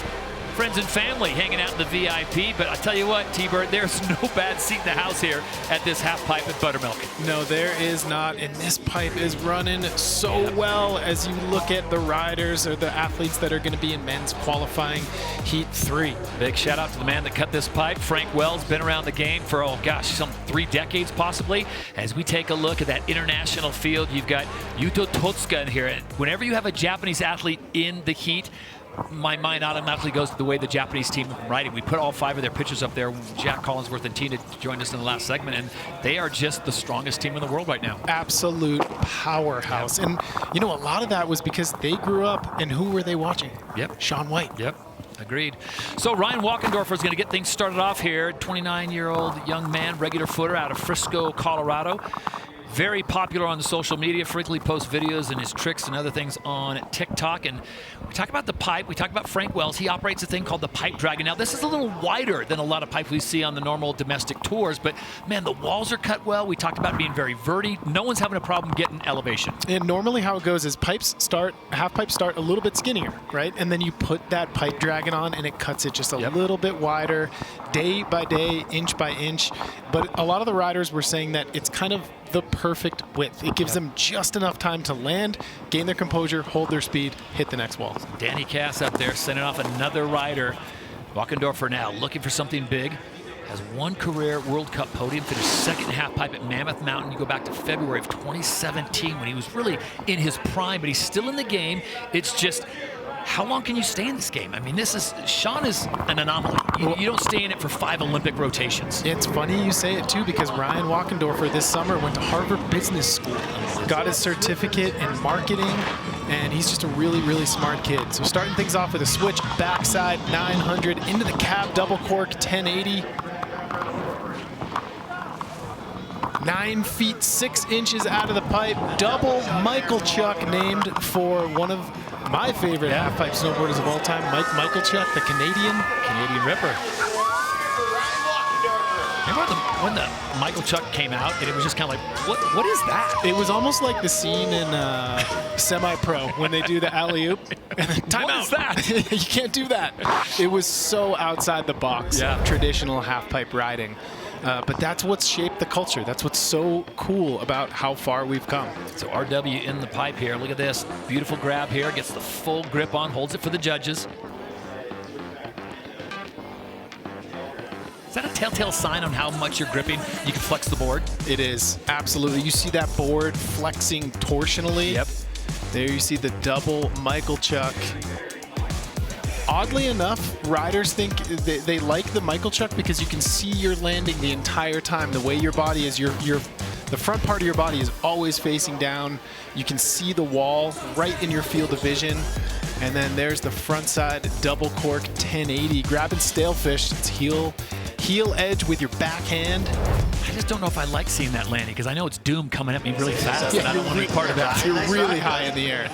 Friends and family hanging out in the VIP, but I tell you what, T-Bird, there's no bad seat in the house here at this half pipe at Buttermilk. No, there is not, and this pipe is running so well as you look at the riders or the athletes that are going to be in men's qualifying Heat 3. Big shout out to the man that cut this pipe. Frank Wells, been around the game for, oh gosh, some 3 decades possibly. As we take a look at that international field, you've got Yuto Totsuka in here. And whenever you have a Japanese athlete in the heat, my mind automatically goes to the way the Japanese team is riding. We put all 5 of their pictures up there. Jack Collinsworth and Tina joined us in the last segment, and they are just the strongest team in the world right now. Absolute powerhouse. Yep. And, you know, a lot of that was because they grew up, and who were they watching? Yep. Shaun White. Yep. Agreed. So Ryan Walkendorfer is going to get things started off here. 29-year-old young man, regular footer out of Frisco, Colorado. Very popular on the social media, frequently posts videos and his tricks and other things on TikTok. And we talk about the pipe. We talk about Frank Wells. He operates a thing called the Pipe Dragon. Now, this is a little wider than a lot of pipe we see on the normal domestic tours, but man, the walls are cut well. We talked about being very verty. No one's having a problem getting elevation. And normally how it goes is half pipes start a little bit skinnier, right? And then you put that Pipe Dragon on and it cuts it just a little bit wider, day by day, inch by inch. But a lot of the riders were saying that it's kind of the perfect width. It gives them just enough time to land, gain their composure, hold their speed, hit the next wall. Danny Cass up there sending off another rider. Walkendorfer now looking for something big. Has 1 career World Cup podium, finished second half pipe at Mammoth Mountain. You go back to February of 2017 when he was really in his prime, but he's still in the game. It's just, how long can you stay in this game? I mean, Shaun is an anomaly. You don't stay in it for 5 Olympic rotations. It's funny you say it too, because Ryan Walkendorfer this summer went to Harvard Business School, got his certificate in marketing, and he's just a really, really smart kid. So starting things off with a switch, backside 900, into the cab, double cork, 1080. 9 feet 6 inches out of the pipe, double Michael Chuck, named for one of my favorite half-pipe snowboarders of all time, Michael Chuck, the Canadian Ripper. Remember when the Michael Chuck came out and it was just kind of like, what is that? It was almost like the scene in Semi-Pro when they do the alley-oop. What is that? You can't do that. It was so outside the box of traditional half-pipe riding. But that's what's shaped the culture. That's what's so cool about how far we've come. So RW in the pipe here. Look at this. Beautiful grab here. Gets the full grip on. Holds it for the judges. telltale sign on how much you're gripping? You can flex the board. It is, absolutely. You see that board flexing torsionally. Yep. There you see the double Michael Chuck. Oddly enough, riders think they like the Michael Chuck because you can see your landing the entire time. The way your body is, the front part of your body is always facing down. You can see the wall right in your field of vision. And then there's the front side double cork 1080. Grabbing stale fish, it's heel edge with your backhand. I just don't know if I like seeing that landing because I know it's doom coming at me really fast, and I don't want to be part of that. You're really high in the air.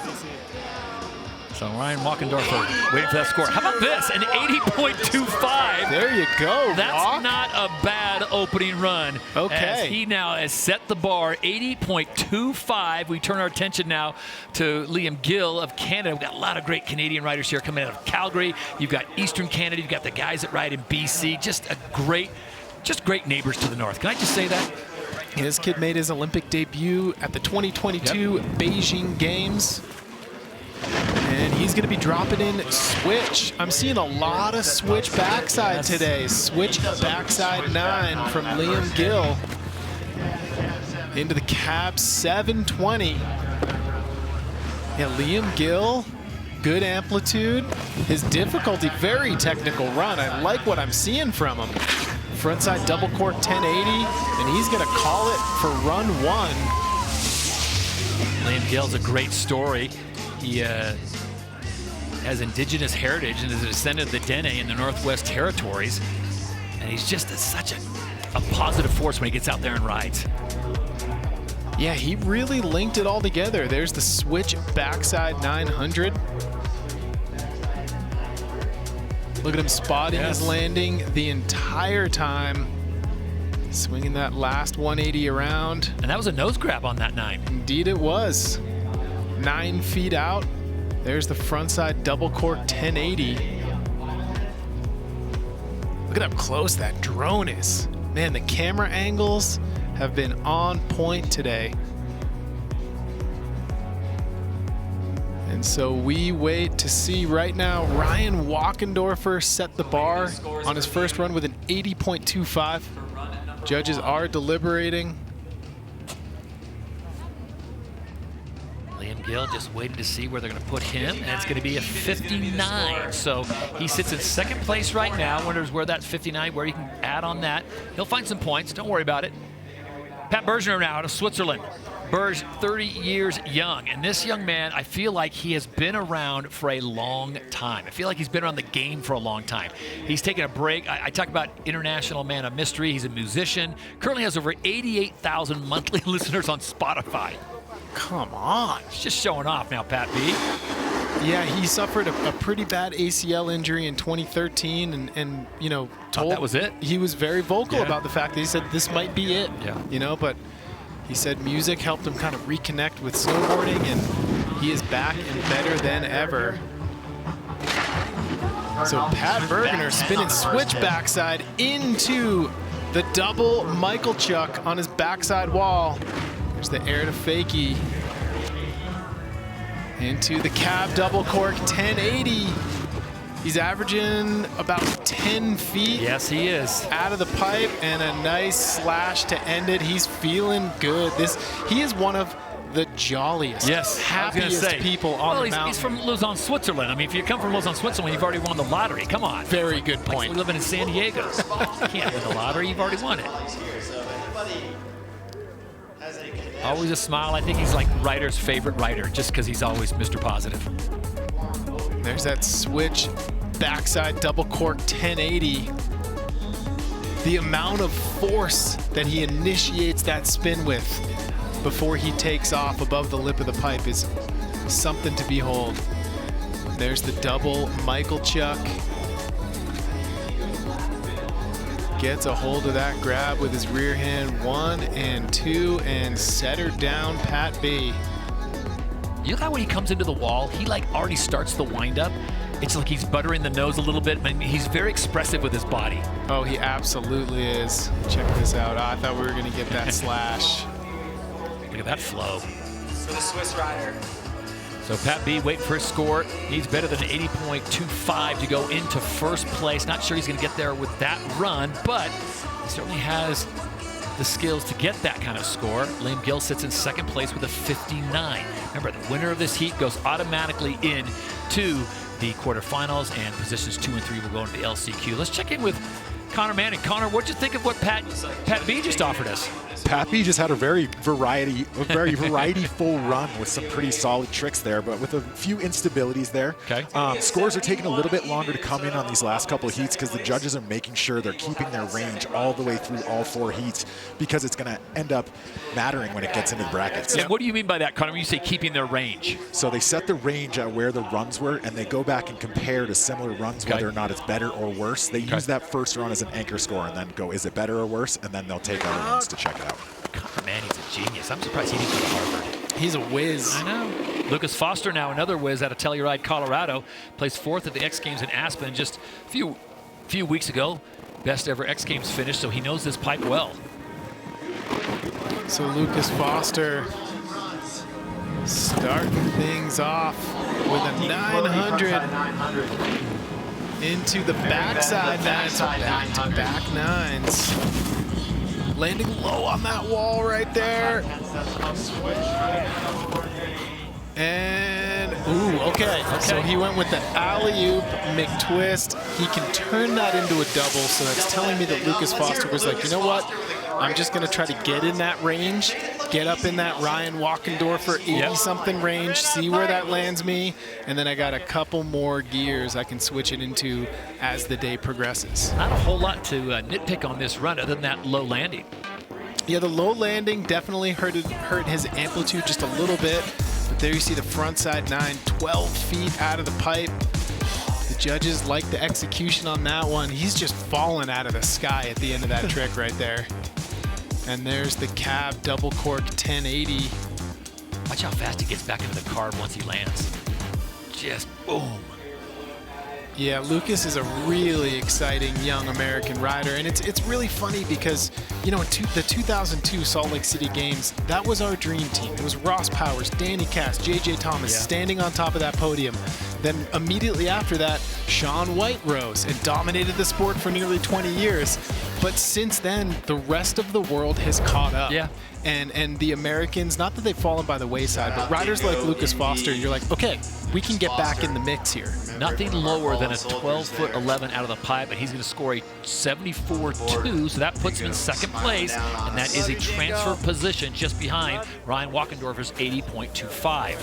So Ryan Walkendorfer waiting for that score. How about this? An 80.25. There you go. That's not a bad opening run. Okay. As he now has set the bar, 80.25. We turn our attention now to Liam Gill of Canada. We've got a lot of great Canadian riders here coming out of Calgary. You've got Eastern Canada. You've got the guys that ride in BC. Just great neighbors to the north. Can I just say that? This kid made his Olympic debut at the 2022 Beijing Games. And he's going to be dropping in switch. I'm seeing a lot of switch backside today. Switch backside 9 from Liam Gill. Into the cab 720. Yeah, Liam Gill, good amplitude. His difficulty, very technical run. I like what I'm seeing from him. Frontside double cork 1080, and he's going to call it for run 1. Liam Gill's a great story. He has indigenous heritage and is a descendant of the Dene in the Northwest Territories. And he's just such a positive force when he gets out there and rides. Yeah, he really linked it all together. There's the switch backside 900. Look at him spotting his landing the entire time. Swinging that last 180 around. And that was a nose grab on that 9. Indeed it was. 9 feet out. There's the frontside double cork 1080. Look at how close that drone is. Man, the camera angles have been on point today. And so we wait to see right now. Ryan Walkendorfer set the bar on his first run with an 80.25. Judges are deliberating. Liam Gill just waiting to see where they're going to put him, and it's going to be a 59. So he sits in second place right now. Wonders where that 59, where he can add on that. He'll find some points. Don't worry about it. Pat Bergener now out of Switzerland. Berge, 30 years young, and this young man, I feel like he has been around for a long time. I feel like he's been around the game for a long time. He's taken a break. I talk about international man of mystery. He's a musician. Currently has over 88,000 monthly listeners on Spotify. Come on. He's just showing off now, Pat B. Yeah, he suffered a pretty bad ACL injury in 2013, and you know, told that was it. He was very vocal about the fact that he said this might be it. Yeah. You know, but he said music helped him kind of reconnect with snowboarding, and he is back and better than ever. So Pat Bergener spinning switch backside into the double Michael Chuck on his backside wall. There's the air to fakie. Into the cab double cork 1080. He's averaging about 10 feet. Yes, he is. Out of the pipe, and a nice slash to end it. He's feeling good. He is one of the jolliest, happiest people on the mountain. He's from Lausanne, Switzerland. I mean, if you come from Lausanne, Switzerland, you've already won the lottery. Come on. Very good point. Like living in San Diego. You can't win the lottery. You've already won it. Always a smile. I think he's like Ryder's favorite rider, just because he's always Mr. Positive. There's that switch backside double cork 1080. The amount of force that he initiates that spin with before he takes off above the lip of the pipe is something to behold. There's the double Michael Chuck. Gets a hold of that grab with his rear hand, 1 and 2, and set her down, Pat B. You know how when he comes into the wall, he like already starts the windup. It's like he's buttering the nose a little bit. I mean, he's very expressive with his body. Oh, he absolutely is. Check this out. I thought we were going to get that slash. Look at that flow. For the Swiss rider. So Pat B waiting for his score. Needs better than 80.25 to go into first place. Not sure he's going to get there with that run, but He certainly has the skills to get that kind of score. Liam Gill sits in second place with a 59. Remember, the winner of this heat goes automatically in to the quarterfinals, and positions 2 and 3 will go into the LCQ. Let's check in with Connor Manning. Connor, what'd you think of what Pat B just offered us? Pat B just had a very variety-full run with some pretty solid tricks there, but with a few instabilities there. Okay. Scores are taking a little bit longer to come in on these last couple of heats because the judges are making sure they're keeping their range all the way through all 4 heats, because it's going to end up mattering when it gets into the brackets. Yeah. What do you mean by that, Connor, when you say keeping their range? So they set the range at where the runs were, and they go back and compare to similar runs, whether or not it's better or worse. They use that first run as an anchor score and then go, is it better or worse? And then they'll take other runs to check it out. Connor Manning's a genius. I'm surprised he didn't go to Harvard. He's a whiz. I know. Lucas Foster, now another whiz out of Telluride, Colorado, placed 4th at the X Games in Aspen just a few weeks ago. Best ever X Games finish, so he knows this pipe well. So Lucas Foster starting things off with a 900 into the backside nine, so back-to-back 9s. Landing low on that wall right there. And, ooh, okay. So he went with the alley-oop McTwist. He can turn that into a double, so that's telling me that Lucas Foster was like, you know what? I'm just going to try to get in that range, get up in that Ryan Walkendorfer 80-something range, see where that lands me, and then I got a couple more gears I can switch it into as the day progresses. Not a whole lot to nitpick on this run other than that low landing. Yeah, the low landing definitely hurt his amplitude just a little bit, but there you see the front side 9, 12 feet out of the pipe. The judges like the execution on that one. He's just falling out of the sky at the end of that trick right there. And there's the cab double cork 1080. Watch how fast he gets back into the carb once he lands. Just boom. Yeah, Lucas is a really exciting young American rider, and it's really funny because, you know, in the 2002 Salt Lake City Games, that was our dream team. It was Ross Powers, Danny Cass, JJ Thomas standing on top of that podium. Then immediately after that, Shaun White rose and dominated the sport for nearly 20 years. But since then, the rest of the world has caught up. Yeah. And the Americans, not that they've fallen by the wayside, but riders like Lucas Foster, you're like, okay, we can get back in the mix here. Nothing lower than a 12-foot 11 out of the pipe, and he's going to score a 74.2, so that puts him in second place, and that is a transfer position just behind Ryan Walkendorfer's 80.25.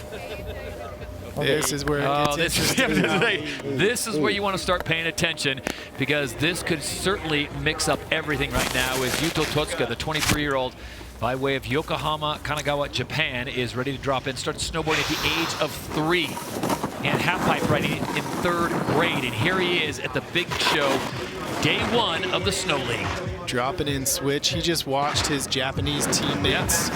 This is where it gets interesting. This is where you want to start paying attention, because this could certainly mix up everything right now. As Yuto Totsuka, the 23-year-old, by way of Yokohama, Kanagawa, Japan, is ready to drop in. Started snowboarding at the age of 3. And half-pipe riding in 3rd grade. And here he is at the big show, day 1 of the Snow League. Dropping in switch. He just watched his Japanese teammates,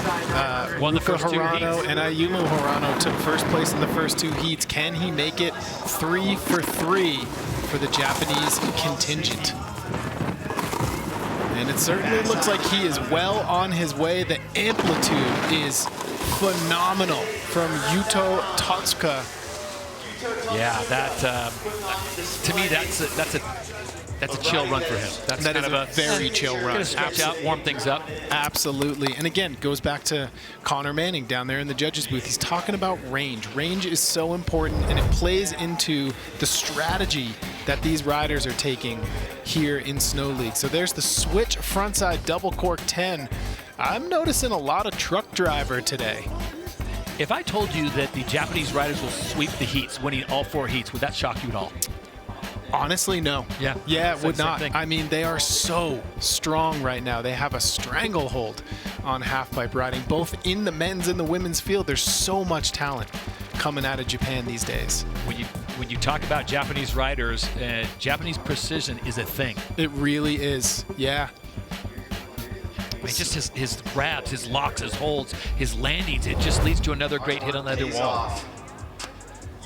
Won the first 2 Hirano heats. and Ayumu Hirano took first place in the first 2 heats. Can he make it 3 for 3 for the Japanese contingent? And it certainly looks like he is well on his way. The amplitude is phenomenal from Yuto Totsuka. Yeah, that to me that's a chill run for him. That's That kind is of a very chill run. Gonna stretch out, warm things up. Absolutely. And again, goes back to Connor Manning down there in the judges booth. He's talking about range. Range is so important, and it plays into the strategy that these riders are taking here in Snow League. So there's the switch frontside double cork 10. I'm noticing a lot of truck driver today. If I told you that the Japanese riders will sweep the heats, winning all 4 heats, would that shock you at all? Honestly, no. Yeah. Yeah, it would Same not. thing. I mean, they are so strong right now. They have a stranglehold on half-pipe riding, both in the men's and the women's field. There's so much talent coming out of Japan these days. When you talk about Japanese riders, Japanese precision is a thing. It really is. Yeah. It's just his grabs, his locks, his holds, his landings. It just leads to another great hit on the other wall.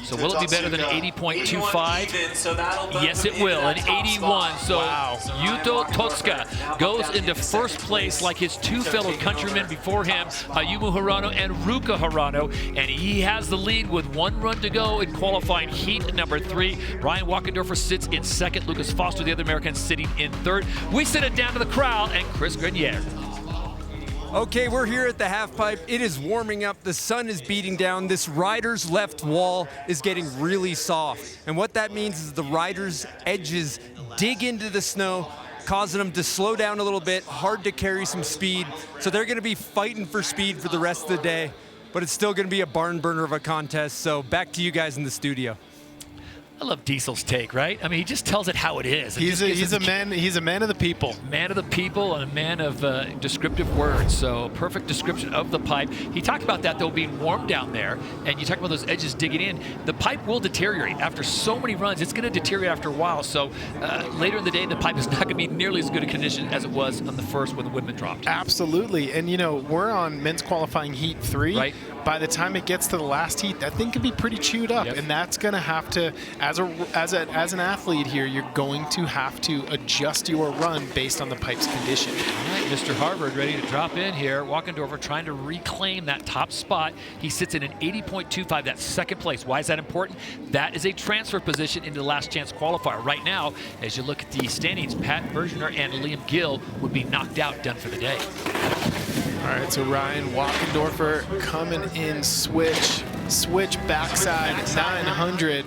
So will it be better than 80.25? Yes, it will. An 81. So Yuto Totsuka goes into first place like his two fellow countrymen before him, Ayumu Hirano and Ruka Hirano. And he has the lead with 1 run to go in qualifying heat number 3. Ryan Walkendorfer sits in second. Lucas Foster, the other American, sitting in third. We send it down to the crowd and Chris Grenier. Okay, we're here at the half pipe. It is warming up. The sun is beating down. This rider's left wall is getting really soft. And what that means is the rider's edges dig into the snow, causing them to slow down a little bit, hard to carry some speed. So they're going to be fighting for speed for the rest of the day, but it's still going to be a barn burner of a contest. So back to you guys in the studio. I love Diesel's take, right? I mean, he just tells it how it is. He's a man of the people. Man of the people and a man of descriptive words. So perfect description of the pipe. He talked about that, though, being warm down there. And you talk about those edges digging in. The pipe will deteriorate. After so many runs, it's going to deteriorate after a while. So later in the day, the pipe is not going to be nearly as good a condition as it was on the first when the Woodman dropped. Absolutely. And, you know, we're on men's qualifying heat 3. Right. By the time it gets to the last heat, that thing could be pretty chewed up. Yep. And that's going to have to, as an athlete here, you're going to have to adjust your run based on the pipe's condition. All right, Mr. Harvard ready to drop in here. Walkendorfer trying to reclaim that top spot. He sits in an 80.25, that's second place. Why is that important? That is a transfer position into the last chance qualifier. Right now, as you look at the standings, Pat Bergener and Liam Gill would be knocked out, done for the day. All right, so Ryan Walkendorfer coming in switch backside 900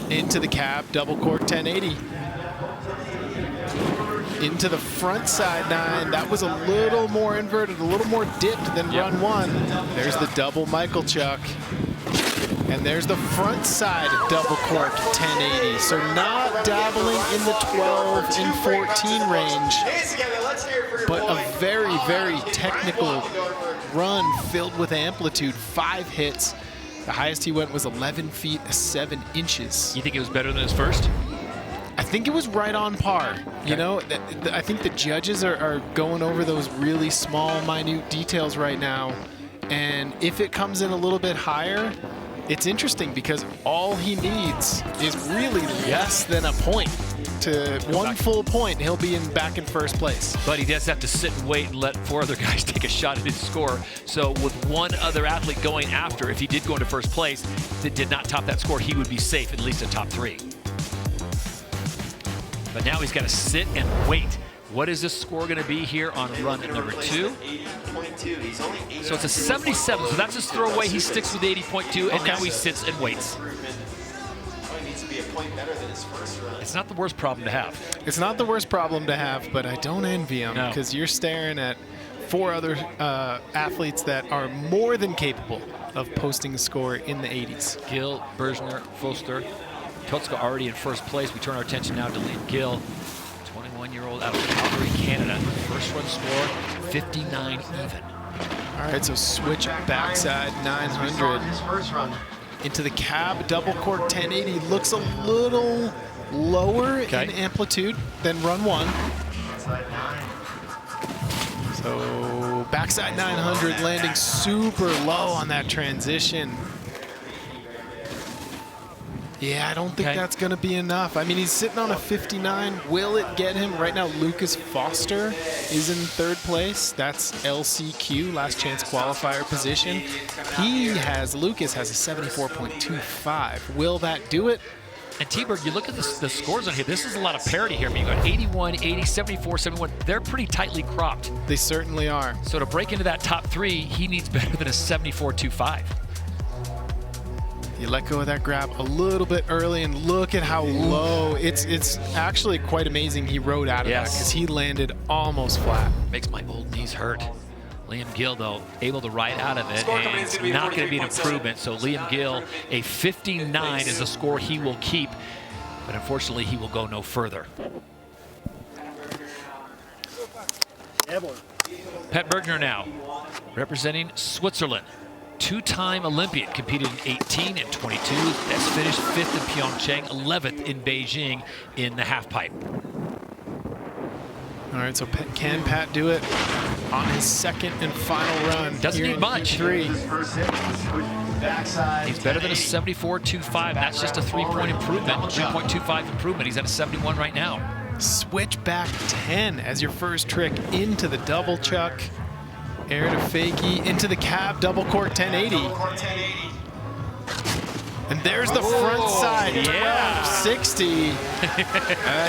into the cab, double cork 1080. Into the front side 9, that was a little more inverted, a little more dipped than run 1. There's the double Michael Chuck. And there's the front side double cork 1080. So not dabbling in the 12 and 14 range, but a very, very technical run filled with amplitude. 5 hits. The highest he went was 11 feet 7 inches. You think it was better than his first? I think it was right on par. Okay. You know, I think the judges are going over those really small, minute details right now. And if it comes in a little bit higher, it's interesting because all he needs is really less than a point. To 1 full point, he'll be back in first place. But he does have to sit and wait and let 4 other guys take a shot at his score. So with 1 other athlete going after, if he did go into first place, that did not top that score, he would be safe, at least a top 3. But now he's got to sit and wait. What is this score going to be here on run number 2? So it's a 77, so that's his throwaway. He sticks with 80.2, and now he sits and waits. It's not the worst problem to have. It's not the worst problem to have, but I don't envy him because you're staring at 4 other athletes that are more than capable of posting a score in the 80s. Gill, Bergener, Foster, Totsuka already in first place. We turn our attention now to Liam Gill, 21-year-old out of Calgary, Canada. First run score, 59 even. All right, so switch backside 900 into the cab, double cork 1080. Looks a little lower in amplitude than run 1. So backside 900 landing super low on that transition. Yeah, I don't think that's going to be enough. I mean, he's sitting on a 59. Will it get him? Right now, Lucas Foster is in third place. That's LCQ, last chance qualifier position. Lucas has a 74.25. Will that do it? And T-Bird, you look at the scores on here. This is a lot of parity here. I mean, you got 81, 80, 74, 71. They're pretty tightly cropped. They certainly are. So to break into that top 3, he needs better than a 74.25. You let go of that grab a little bit early, and look at how low. It's actually quite amazing he rode out of that because he landed almost flat. Makes my old knees hurt. Liam Gill, though, able to ride out of it, and it's not going to be an improvement. So Liam Gill, a 59 is a score he will keep, but unfortunately he will go no further. Pat Bergener now, representing Switzerland. 2-time Olympian, competed in 18 and 22. Best finished 5th in Pyeongchang, 11th in Beijing in the halfpipe. All right, so can Pat do it on his second and final run? Doesn't need much. 3. He's better than a 74.25. That's just a 3-point improvement, 3.25 improvement. He's at a 71 right now. Switchback 10 as your first trick into the double chuck. Air to fakie, into the cab, double cork 1080. And there's the front side, 1260.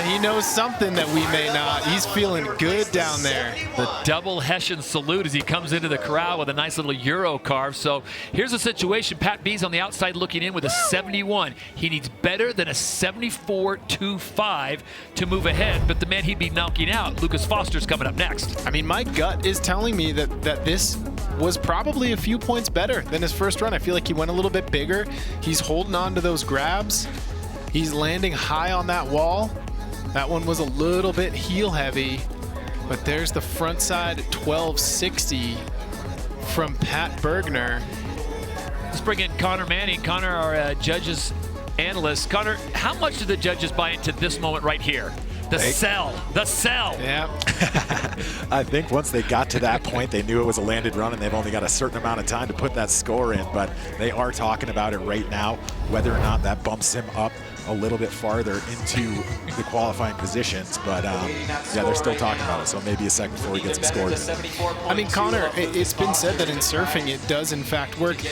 He knows something that we may not. He's feeling good down there. The double Hessian salute as he comes into the corral with a nice little Euro carve. So here's the situation. Pat B's on the outside looking in with a 71. He needs better than a 74.25 to move ahead, but the man he'd be knocking out, Lucas Foster's coming up next. I mean, my gut is telling me that this was probably a few points better than his first run. I feel like he went a little bit bigger. He's holding on to those grabs. He's landing high on that wall. That one was a little bit heel heavy, but there's the front side at 1260 from Pat Bergner. Let's bring in Connor Manning. Connor, our judges analyst. Connor, how much do the judges buy into this moment right here? The sell. Yeah. I think once they got to that point, they knew it was a landed run, and they've only got a certain amount of time to put that score in. But they are talking about it right now, whether or not that bumps him up a little bit farther into the qualifying positions. But yeah, they're still talking about it, so maybe a second before he gets him scored. I mean, Connor, it's been said that in surfing it does in fact work.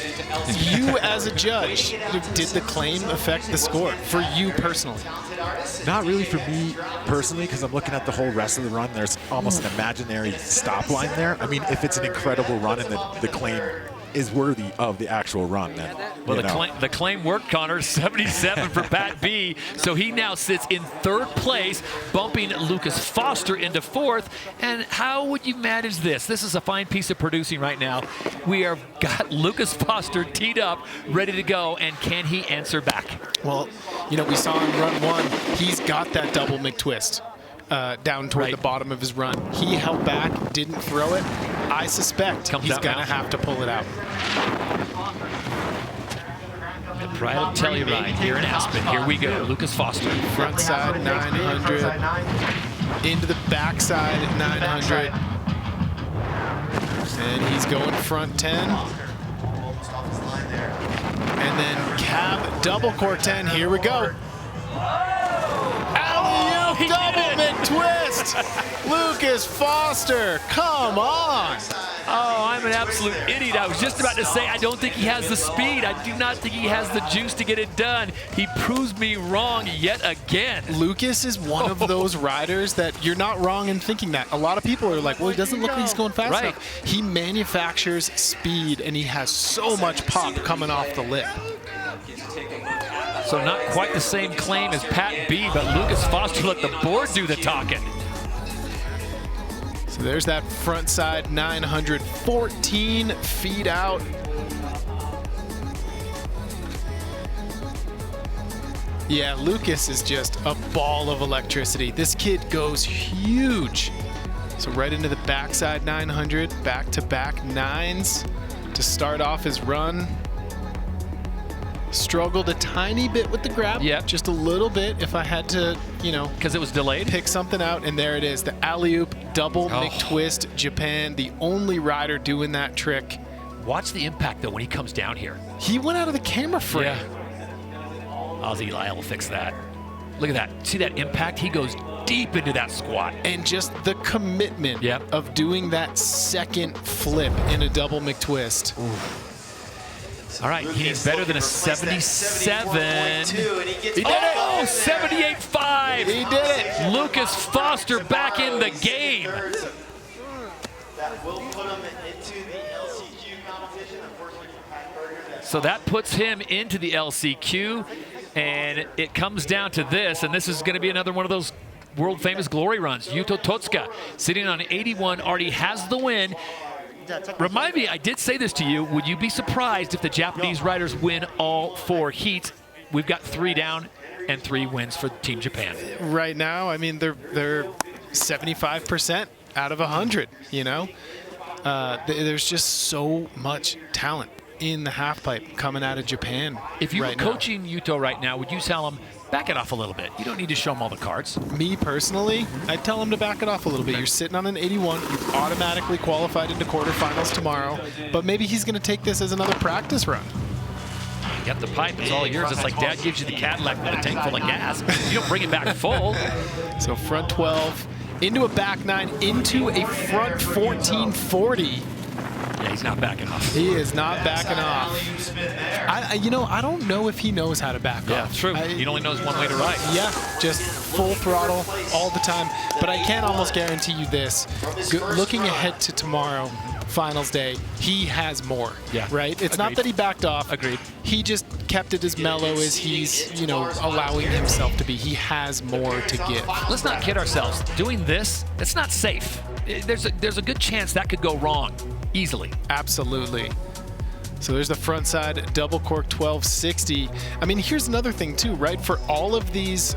You as a judge, did the claim affect the score for you personally? Not really for me personally, because I'm looking at the whole rest of the run. There's almost an imaginary stop line there. I mean, if it's an incredible run and the claim is worthy of the actual run, then well, the claim worked, Connor. 77 for Pat B. So he now sits in third place, bumping Lucas Foster into fourth. And how would you manage this? This is a fine piece of producing right now. We have got Lucas Foster teed up, ready to go, and can he answer back? Well, you know, we saw in run one, he's got that double McTwist down toward the bottom of his run. He held back, didn't throw it. I suspect he's going to have to pull it out. The Pride of Telluride here in Aspen. Here we go. Lucas Foster. Front side 900. Into the backside at 900. And he's going front 10. And then cab double cork 10. Here we go. Alley-oop double McTwist. Lucas Foster, come on. Oh, I'm an absolute idiot. I was just about to say I don't think he has the speed. I do not think he has the juice to get it done. He proves me wrong yet again. Lucas is one of those riders that you're not wrong in thinking that. A lot of people are like, well, he doesn't look like he's going fast enough. He manufactures speed, and he has so much pop coming off the lip. So not quite the same claim as Pat B, but Lucas Foster let the board do the talking. So there's that front side 914 feet out. Yeah, Lucas is just a ball of electricity. This kid goes huge. So right into the backside 900, back-to-back nines to start off his run. Struggled a tiny bit with the grab. Yep. Just a little bit if I had to, you know. Because it was delayed? Pick something out, and there it is. The alley-oop double McTwist, Japan. The only rider doing that trick. Watch the impact, though, when he comes down here. He went out of the camera frame. Yeah. Ozzy Lyle will fix that. Look at that. See that impact? He goes deep into that squat. And just the commitment of doing that second flip in a double McTwist. Ooh. All right, he needs better than a 77. He did it! Oh, 78.5. He did it. Lucas Foster back in the game. That will put him into the LCQ competition. Unfortunately for Pat Bergner. So that puts him into the LCQ, and it comes down to this, and this is going to be another one of those world-famous glory runs. Yuto Totsuka, sitting on 81, already has the win. Remind me, I did say this to you, would you be surprised if the Japanese riders win all 4 heats? We've got 3 down and 3 wins for Team Japan. Right now, I mean, they're 75% out of 100, you know? There's just so much talent in the halfpipe coming out of Japan. If you were coaching Yuto right now, would you tell him, back it off a little bit? You don't need to show him all the cards. Me personally, I'd tell him to back it off a little bit. You're sitting on an 81. You've automatically qualified into quarterfinals tomorrow, but maybe he's going to take this as another practice run. Get the pipe. It's all yours. It's like Dad gives you the Cadillac with a tank full of gas. You don't bring it back full. So front 12 into a back 9 into a front 1440. Yeah, he's not backing off. He is not backing off. I don't know if he knows how to back off. Yeah, true. He only knows one way to ride. Yeah, just full throttle all the time. But I can almost guarantee you this. Looking ahead to tomorrow, finals day, he has more. Yeah. Right? It's not that he backed off. Agreed. He just kept it as mellow as he's, allowing himself to be. He has more to give. Let's not kid ourselves. Doing this, it's not safe. There's a good chance that could go wrong easily. Absolutely. So there's the front side double cork 1260. I mean, here's another thing too, right? For all of these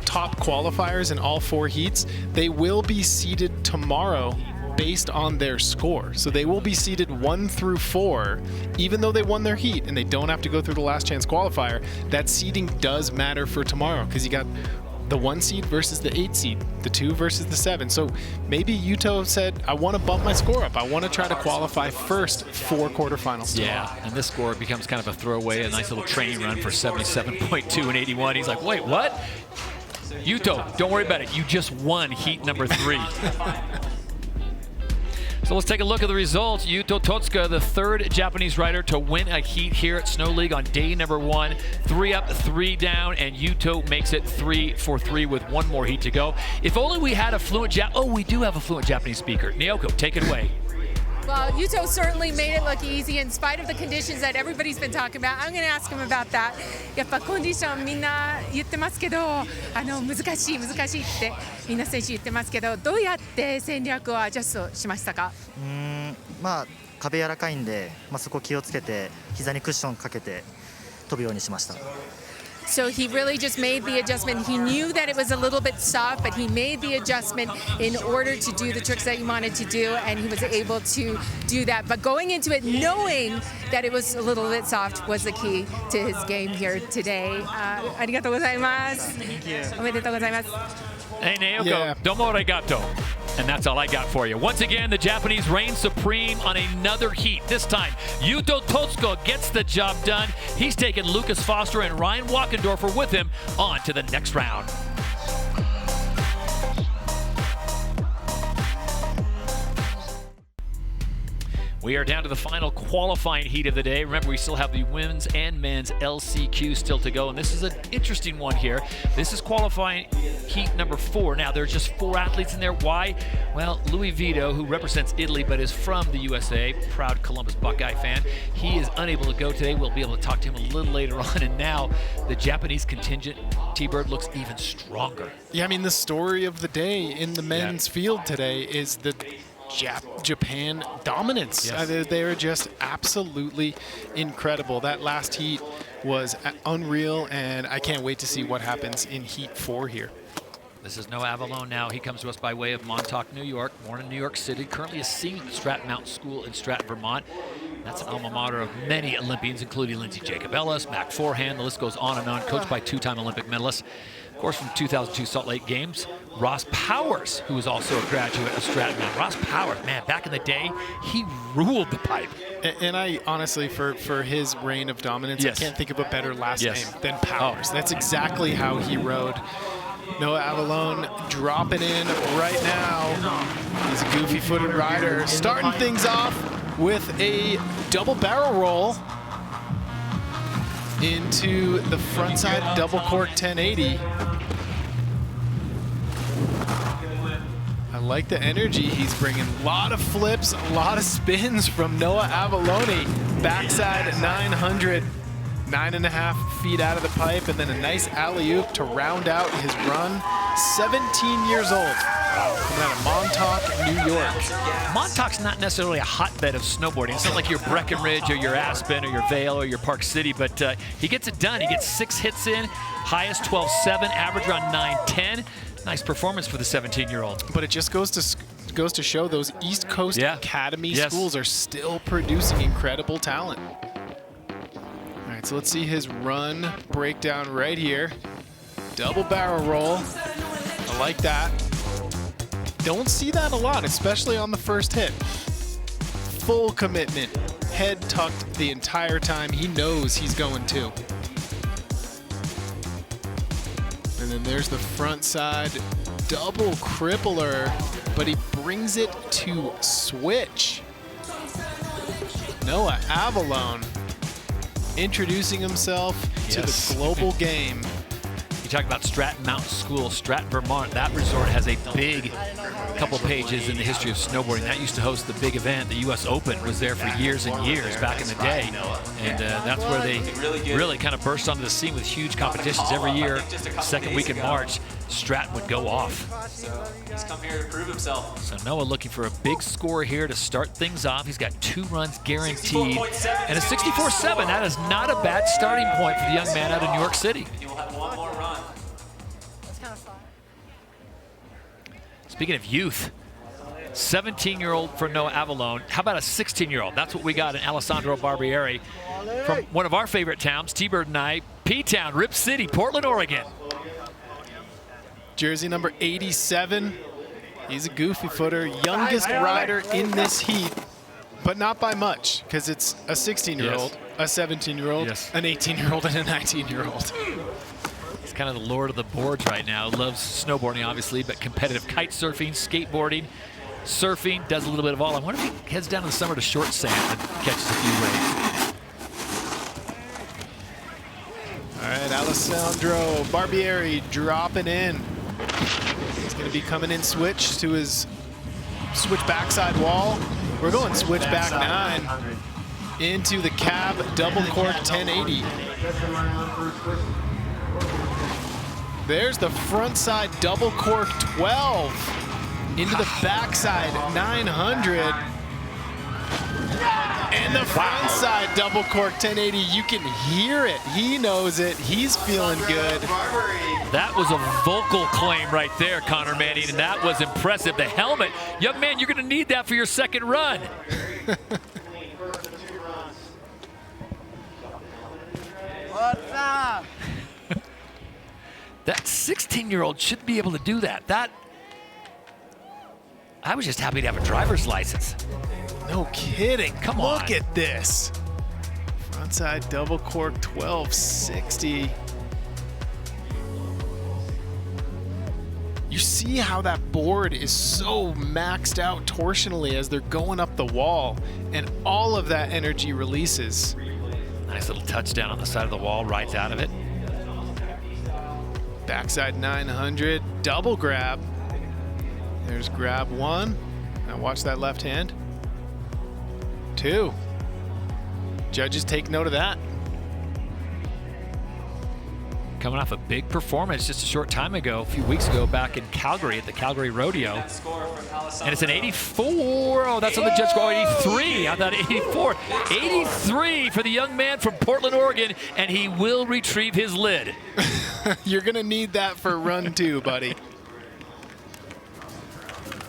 top qualifiers in all 4 heats, they will be seeded tomorrow based on their score. So they will be seeded 1 through 4, even though they won their heat and they don't have to go through the last chance qualifier. That seeding does matter for tomorrow because you got the 1 seed versus the 8 seed, the 2 versus the 7. So maybe Yuto said, I want to bump my score up. I want to try to qualify first for quarterfinals. Yeah, and this score becomes kind of a throwaway, a nice little training run for 77.2 and 81. He's like, wait, what? Yuto, don't worry about it. You just won heat number 3. So let's take a look at the results. Yuto Totsuka, the 3rd Japanese rider to win a heat here at Snow League on day number 1. 3 up, 3 down, and Yuto makes it 3 for 3 with 1 more heat to go. If only we had a fluent we do have a fluent Japanese speaker. Naoko, take it away. Well, Yuto certainly made it look easy in spite of the conditions that everybody's been talking about. I'm going to ask him about that. やっぱコンディションみんな言ってますけど、難しいってみんな選手言ってますけど、どうやって戦略をアジャストしましたか？壁柔らかいんで、そこ気をつけて膝にクッションかけて飛ぶようにしました。So he really just made the adjustment. He knew that it was a little bit soft, but he made the adjustment in order to do the tricks that he wanted to do, and he was able to do that. But going into it knowing that it was a little bit soft was the key to his game here today. ありがとうございます。おめでとうございます。Hey, Naoko, domo arigato. And that's all I got for you. Once again, the Japanese reign supreme on another heat. This time, Yuto Totsuka gets the job done. He's taken Lucas Foster and Ryan Walkendorfer with him on to the next round. We are down to the final qualifying heat of the day. Remember, we still have the women's and men's LCQ still to go, and this is an interesting one here. This is qualifying heat number 4. Now, there's just 4 athletes in there. Why? Well, Louis Vito, who represents Italy but is from the USA, proud Columbus Buckeye fan, he is unable to go today. We'll be able to talk to him a little later on, and now the Japanese contingent, T-Bird, looks even stronger. Yeah, I mean, the story of the day in the men's field today is the Japan dominance. Yes. They're just absolutely incredible. That last heat was unreal, and I can't wait to see what happens in heat 4 here. This is Noah Avalone now. He comes to us by way of Montauk, New York, born in New York City, currently a senior at Stratton Mountain School in Stratton, Vermont. That's an alma mater of many Olympians, including Lindsey Jacob Ellis, Mac Forehand, the list goes on and on, coached by 2-time Olympic medalists. Of course, from 2002 Salt Lake Games, Ross Powers, who was also a graduate of Stratton Mountain. Ross Powers, man, back in the day, he ruled the pipe. And I honestly, for his reign of dominance, I can't think of a better last name than Powers. That's exactly how he rode. Noah Avalone dropping in right now. He's a goofy-footed rider, starting things off with a double barrel roll into the front side double cork 1080. I like the energy he's bringing. A lot of flips, a lot of spins from Noah Avalone. Backside 900, 9.5 feet out of the pipe, and then a nice alley-oop to round out his run. 17 years old, coming out of Montauk, New York. Montauk's not necessarily a hotbed of snowboarding. It's not like your Breckenridge or your Aspen or your Vail or your Park City, but he gets it done. He gets 6 hits in, highest 12.7, average around 9.10. Nice performance for the 17-year-old. But it just goes to show those East Coast Academy schools are still producing incredible talent. All right, so let's see his run breakdown right here. Double barrel roll. I like that. Don't see that a lot, especially on the first hit. Full commitment. head tucked the entire time. He knows he's going to. And then there's the front side double crippler, but he brings it to switch. Noah Avalone introducing himself to the global game. You talk about Stratton Mountain School, Stratton, Vermont. That resort has a big couple pages in the history of snowboarding. That used to host the big event. The U.S. Open was there for years and years back in the day. And that's where they really kind of burst onto the scene with huge competitions. Every year, second week in March, Stratton would go off. So he's come here to prove himself. So Noah looking for a big score here to start things off. He's got 2 runs guaranteed. And a 64.7. That is not a bad starting point for the young man out of New York City. He will have one more run. Speaking of youth, 17-year-old for Noah Avalone. How about a 16-year-old? That's what we got in Alessandro Barbieri from one of our favorite towns, T-Bird and I, P-Town, Rip City, Portland, Oregon. Jersey number 87. He's a goofy footer, youngest rider in this heat, but not by much, because it's a 16-year-old, a 17-year-old, an 18-year-old, and a 19-year-old. He's kind of the lord of the boards right now. Loves snowboarding, obviously, but competitive kite surfing, skateboarding, surfing, does a little bit of all. I wonder if he heads down in the summer to short sand and catches a few waves. All right, Alessandro Barbieri dropping in. He's going to be coming in switch to his switch backside wall. We're going switch back 9 into the cab double cork 1080. There's the front side double cork 12 into the backside 900. And the front side double cork 1080. You can hear it. He knows it. He's feeling good. That was a vocal claim right there, Connor Manning, and that was impressive. The helmet. Young man, you're going to need that for your second run. What's up? That 16-year-old should be able to do that. I was just happy to have a driver's license. No kidding. Come on. Look at this. Frontside double cork 1260. You see how that board is so maxed out torsionally as they're going up the wall, and all of that energy releases. Nice little touchdown on the side of the wall, right out of it. Backside 900, double grab. There's grab 1. Now watch that left hand. 2. Judges take note of that. Coming off a big performance just a short time ago, a few weeks ago, back in Calgary at the Calgary Rodeo. And it's an 84. Oh, that's on the judge score. 83. I thought 84. 83 for the young man from Portland, Oregon, and he will retrieve his lid. You're going to need that for run 2, buddy.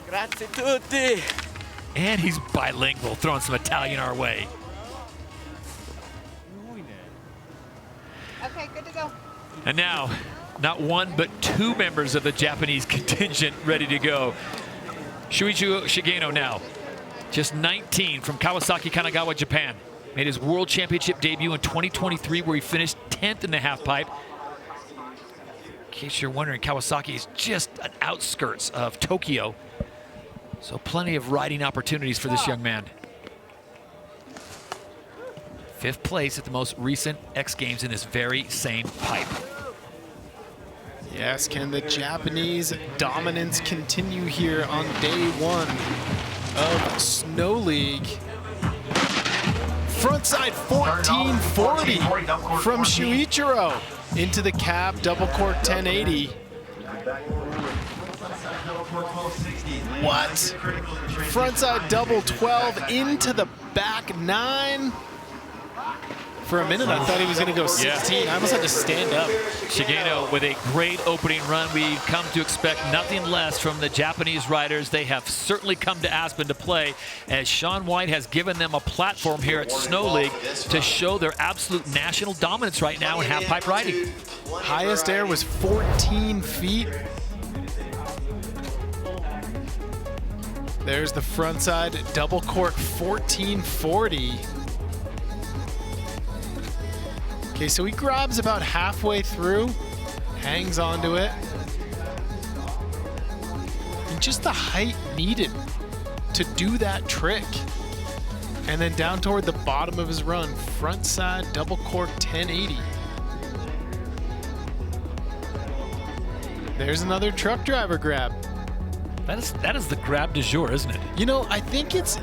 Grazie tutti. And he's bilingual, throwing some Italian our way. Okay, good to go. And now, not one but 2 members of the Japanese contingent ready to go. Shuichi Shigeno now, just 19 from Kawasaki, Kanagawa, Japan. Made his World Championship debut in 2023 where he finished 10th in the half pipe. In case you're wondering, Kawasaki is just an outskirts of Tokyo. So plenty of riding opportunities for this young man. 5th place at the most recent X Games in this very same pipe. Yes, can the Japanese dominance continue here on day 1 of Snow League? Frontside 1440 from Shuichiro into the cab double cork 1080. What? Frontside double 12 into the back 9. For a minute, I thought he was going to go 16. I almost had to stand up. Shigeno with a great opening run. We've come to expect nothing less from the Japanese riders. They have certainly come to Aspen to play, as Shaun White has given them a platform here at Snow League to show their absolute national dominance right now in half-pipe riding. Highest air was 14 feet. There's the frontside double cork 1440. Okay, so he grabs about halfway through, hangs onto it. And just the height needed to do that trick. And then down toward the bottom of his run, front side double cork 1080. There's another truck driver grab. That is the grab du jour, isn't it? You know, I think it's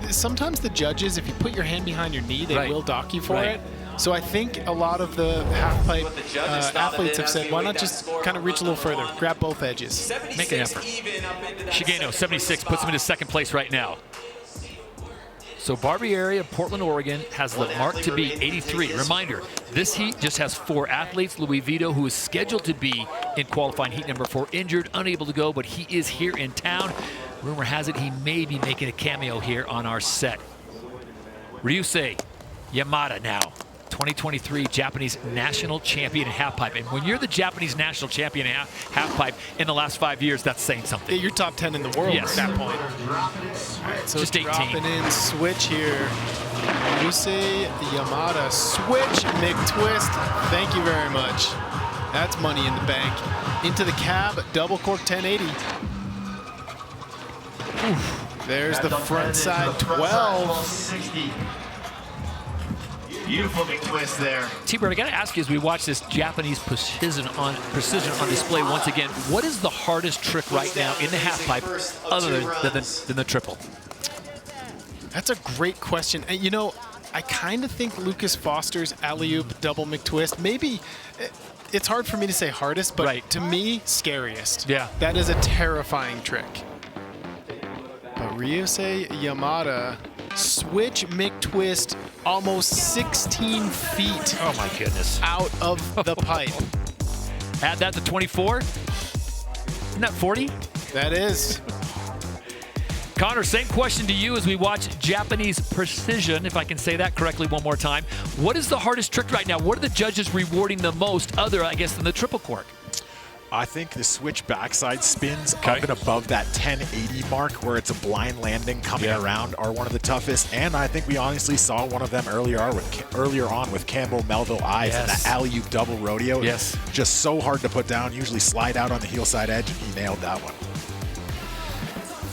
sometimes the judges, if you put your hand behind your knee, they will dock you for it. So I think a lot of the half-pipe athletes have said, why not just kind of reach a little further, grab both edges. Make an effort. Shigeno, 76, puts him into second place right now. So Barbieri of Portland, Oregon has the mark to beat 83. Reminder, this heat just has 4 athletes. Louis Vito, who is scheduled to be in qualifying heat number 4, injured, unable to go, but he is here in town. Rumor has it he may be making a cameo here on our set. Ryusei Yamada now, 2023 Japanese national champion in halfpipe. And when you're the Japanese national champion in halfpipe in the last 5 years, that's saying something. Yeah, you're top 10 in the world at that point. All right, so just 18. Dropping in switch here. Ryusei Yamada, switch, McTwist. Thank you very much. That's money in the bank. Into the cab, double cork 1080. Oof. There's the front side 12. Beautiful big twist there. T-Bird, I got to ask you as we watch this Japanese precision on display once again, what is the hardest trick right now in the halfpipe other than the triple? That's a great question. And you know, I kind of think Lucas Foster's alley-oop double McTwist, maybe, it's hard for me to say hardest, but to me, scariest. Yeah. That is a terrifying trick. But Ryusei Yamada, switch McTwist, almost 16 feet. Oh my goodness. Out of the pipe. Add that to 24. Isn't that 40? That is. Connor, same question to you as we watch Japanese precision, if I can say that correctly one more time. What is the hardest trick right now? What are the judges rewarding the most other, I guess, than the triple cork? I think the switch backside spins up and above that 1080 mark where it's a blind landing coming around are one of the toughest. And I think we honestly saw one of them earlier on with Campbell Melville Ives and the alley-oop double rodeo. Yes. Just so hard to put down, usually slide out on the heel side edge, and he nailed that one.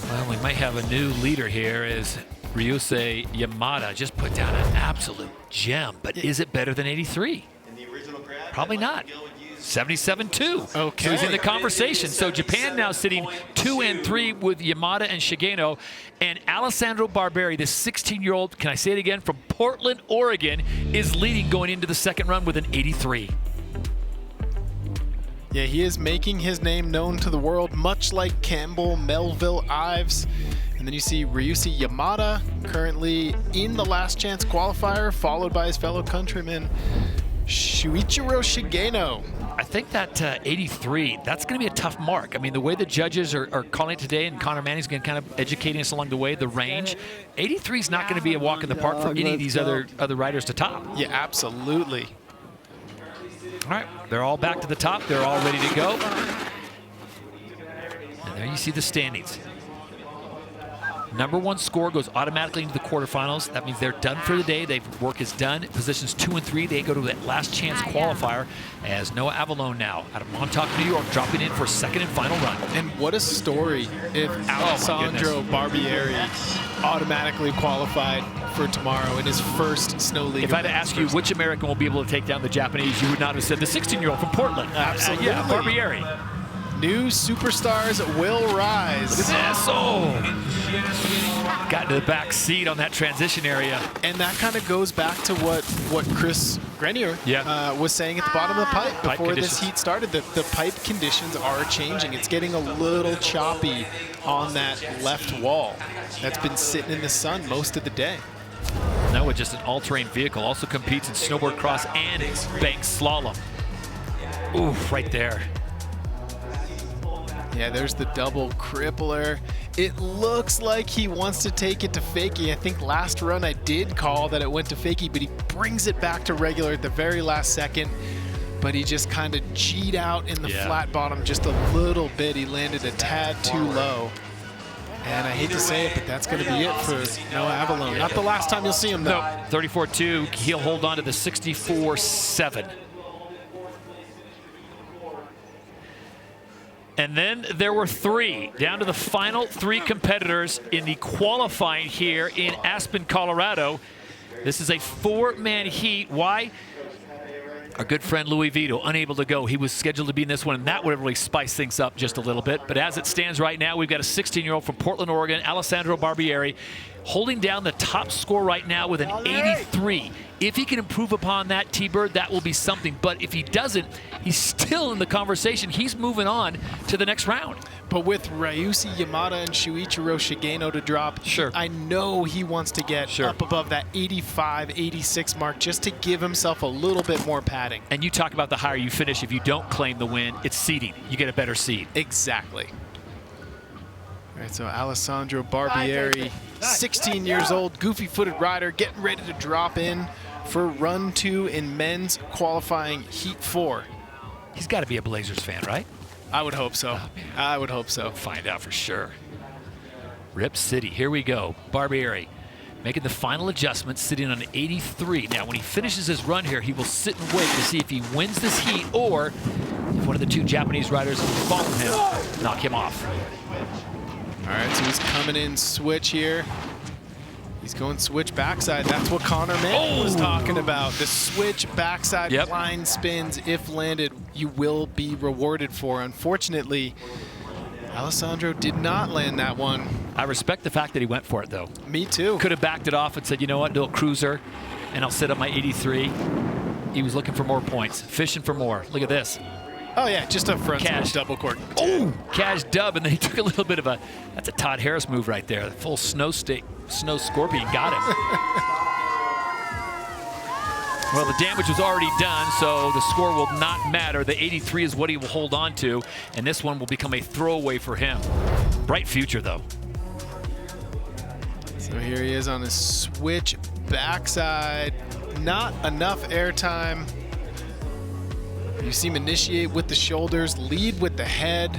Well, we might have a new leader here as Ryusei Yamada just put down an absolute gem. But is it better than 83? Probably not. 77-2. Okay. So he's in the conversation. So Japan now sitting 2 and 3 with Yamada and Shigeno. And Alessandro Barbieri, this 16-year-old, can I say it again, from Portland, Oregon, is leading going into the second run with an 83. Yeah, he is making his name known to the world, much like Campbell Melville Ives. And then you see Ryusei Yamada currently in the last chance qualifier, followed by his fellow countryman, Shuichiro Shigeno. I think that 83, that's going to be a tough mark. I mean, the way the judges are calling it today, and Connor Manning's going to kind of educating us along the way, the range, 83 is not going to be a walk in the park for any of these other riders to top. Yeah, absolutely. All right, they're all back to the top. They're all ready to go. And there you see the standings. Number 1 score goes automatically into the quarterfinals. That means they're done for the day. Their work is done. Positions 2 and 3, they go to that last chance qualifier as Noah Avalone now out of Montauk, New York, dropping in for second and final run. And what a story if Alessandro Barbieri automatically qualified for tomorrow in his first snow league. If I had to ask you which American will be able to take down the Japanese, you would not have said the 16-year-old from Portland. Absolutely. Yeah, Barbieri. New superstars will rise. Look at this. Oh. Got into the back seat on that transition area. And that kind of goes back to what Chris Grenier was saying at the bottom of the pipe before this heat started. The pipe conditions are changing. It's getting a little choppy on that left wall that's been sitting in the sun most of the day. Noah, just an all-terrain vehicle, also competes in snowboard cross and bank slalom. Ooh, right there. Yeah, there's the double crippler. It looks like he wants to take it to fakie. I think last run I did call that it went to fakie, but he brings it back to regular at the very last second. But he just kind of G'd out in the flat bottom just a little bit. He landed a tad too low. And I hate to say it, but that's going to be it for Noah Avalone. Not the last time you'll see him, though. No, 34-2. He'll hold on to the 64-7. And then there were three, down to the final three competitors in the qualifying here in Aspen, Colorado. This is a four-man heat. Why? Our good friend Louis Vito, unable to go. He was scheduled to be in this one, and that would have really spiced things up just a little bit. But as it stands right now, we've got a 16-year-old from Portland, Oregon, Alessandro Barbieri, holding down the top score right now with an 83. If he can improve upon that, T-Bird, that will be something. But if he doesn't, he's still in the conversation. He's moving on to the next round. But with Ryusuke Yamada and Shuichiro Shigeno to drop, I know he wants to get up above that 85, 86 mark just to give himself a little bit more padding. And you talk about the higher you finish, if you don't claim the win, it's seeding. You get a better seed. Exactly. All right, so Alessandro Barbieri, 16 years old, goofy-footed rider, getting ready to drop in for run 2 in men's qualifying heat 4. He's got to be a Blazers fan, right? I would hope so. I would hope so. We'll find out for sure. Rip City, here we go. Barbieri making the final adjustment, sitting on an 83. Now, when he finishes his run here, he will sit and wait to see if he wins this heat or if one of the two Japanese riders who follow him knock him off. All right, so he's coming in switch here. He's going switch backside. That's what Connor Mann was talking about. The switch backside blind spins, if landed, you will be rewarded for. Unfortunately, Alessandro did not land that one. I respect the fact that he went for it, though. Me too. Could have backed it off and said, you know what, little cruiser, and I'll sit on my 83. He was looking for more points, fishing for more. Look at this. Oh, yeah, just a front double cork. Oh, cash dub, and then he took a little bit of that's a Todd Harris move right there. The full snow scorpion got him. Well, the damage was already done, so the score will not matter. The 83 is what he will hold on to, and this one will become a throwaway for him. Bright future, though. So here he is on his switch backside. Not enough airtime. You see him initiate with the shoulders, lead with the head.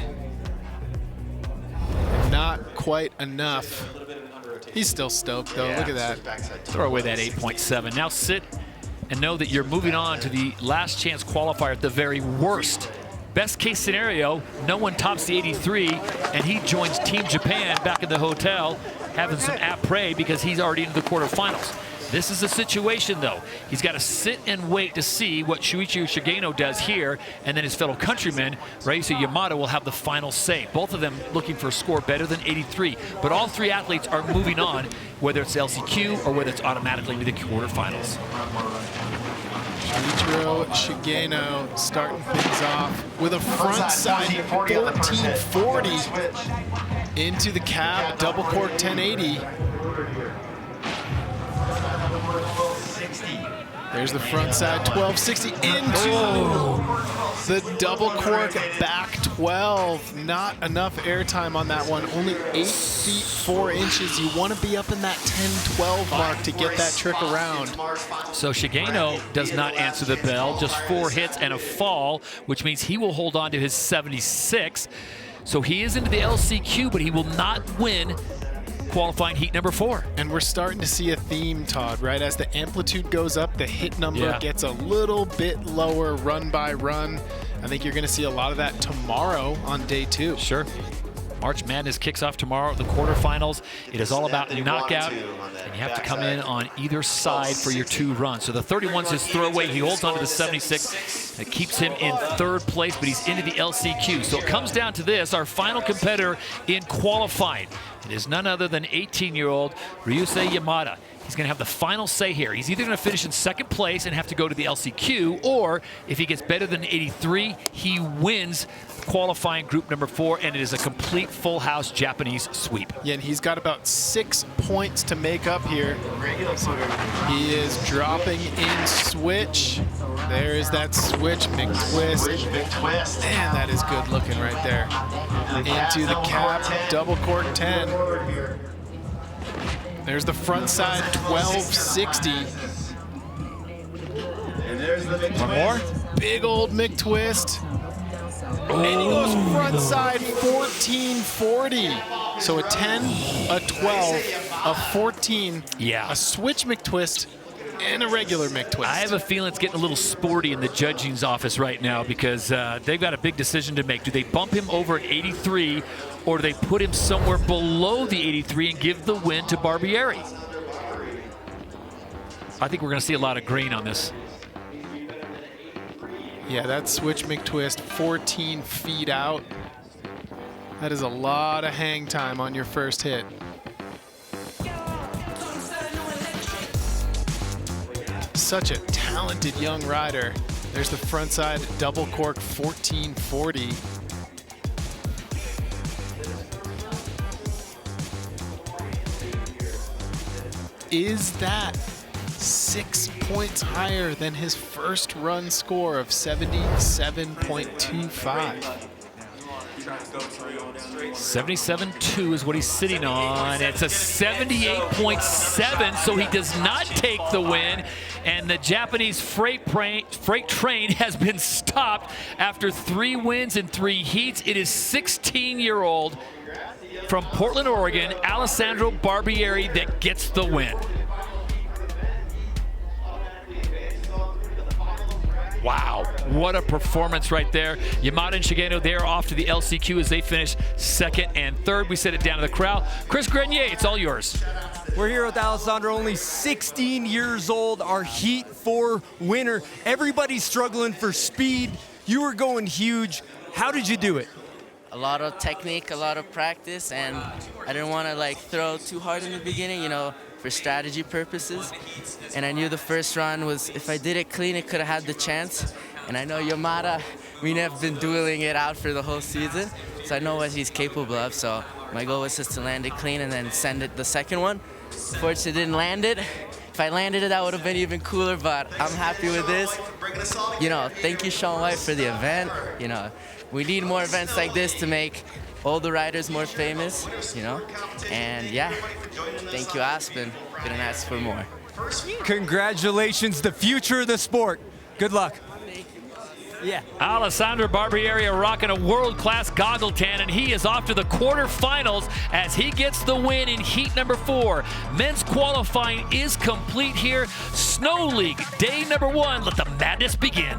Not quite enough. He's still stoked, though. Look at that. Throw away that 8.7. Now sit and know that you're moving on to the last chance qualifier at the very worst. Best case scenario, no one tops the 83, and he joins Team Japan back in the hotel having some après because he's already into the quarterfinals. This is a situation, though. He's got to sit and wait to see what Shuichiro Shigeno does here, and then his fellow countryman, Ryusuke Yamada, will have the final say. Both of them looking for a score better than 83, but all three athletes are moving on, whether it's LCQ or whether it's automatically to the quarterfinals. Shuichiro Shigeno starting things off with a front side 1440 into the cab, double cork 1080. There's the front side 1260 into the double cork back 12. Not enough airtime on that one. Only 8 feet 4 inches. You want to be up in that 10-12 mark to get that trick around. So Shigeno does not answer the bell. Just 4 hits and a fall, which means he will hold on to his 76. So he is into the LCQ, but he will not win qualifying heat number 4. And we're starting to see a theme, Todd, right? As the amplitude goes up, the hit number gets a little bit lower run by run. I think you're going to see a lot of that tomorrow on day 2. Sure. March Madness kicks off tomorrow, the quarterfinals. It is all about knockout, and you have to come in on either side for your 2 runs. So the 31's his throwaway. He holds on to the 76. It keeps him in 3rd place, but he's into the LCQ. So it comes down to this, our final competitor in qualifying. It is none other than 18-year-old Ryusuke Yamada. He's going to have the final say here. He's either going to finish in 2nd place and have to go to the LCQ, or if he gets better than 83, he wins qualifying group number 4, and it is a complete full house Japanese sweep. Yeah, and he's got about 6 points to make up here. He is dropping in switch. There is that switch, McTwist. Man, that is good looking right there. Into the cap, double cork 10. There's the front side 1260. And there's the One more. Big old McTwist. And he goes front side 1440. So a 10, a 12, a 14, a switch McTwist, and a regular McTwist. I have a feeling it's getting a little sporty in the judging's office right now because they've got a big decision to make. Do they bump him over at 83 or do they put him somewhere below the 83 and give the win to Barbieri? I think we're going to see a lot of green on this. Yeah, that switch McTwist 14 feet out. That is a lot of hang time on your first hit. Such a talented young rider. There's the front side double cork 1440. Is that 6 points higher than his first run score of 77.25? 77.2 is what he's sitting on. It's a 78.7, so he does not take the win. And the Japanese freight train has been stopped after 3 wins in 3 heats. It is 16-year-old from Portland, Oregon, Alessandro Barbieri, that gets the win. Wow, what a performance right there. Yamada and Shigeno, they are off to the LCQ as they finish 2nd and 3rd. We set it down to the crowd. Chris Grenier, it's all yours. We're here with Alessandro, only 16 years old, our Heat 4 winner. Everybody's struggling for speed. You were going huge. How did you do it? A lot of technique, a lot of practice, and I didn't want to like throw too hard in the beginning, you know, for strategy purposes. And I knew the first run was, if I did it clean, it could have had the chance. And I know Yamada, we have been dueling it out for the whole season, so I know what he's capable of. So my goal was just to land it clean and then send it the second one. Unfortunately, didn't land it. If I landed it, that would have been even cooler, but I'm happy with this. You know, thank you, Shaun White, for the event. You know, we need more events like this to make all the riders more famous, you know? And yeah, thank you, Aspen. Couldn't ask for more. Congratulations, the future of the sport. Good luck. Yeah. Alessandro Barbieri rocking a world-class goggle tan, and he is off to the quarterfinals as he gets the win in heat number 4. Men's qualifying is complete here. Snow League, day number 1. Let the madness begin.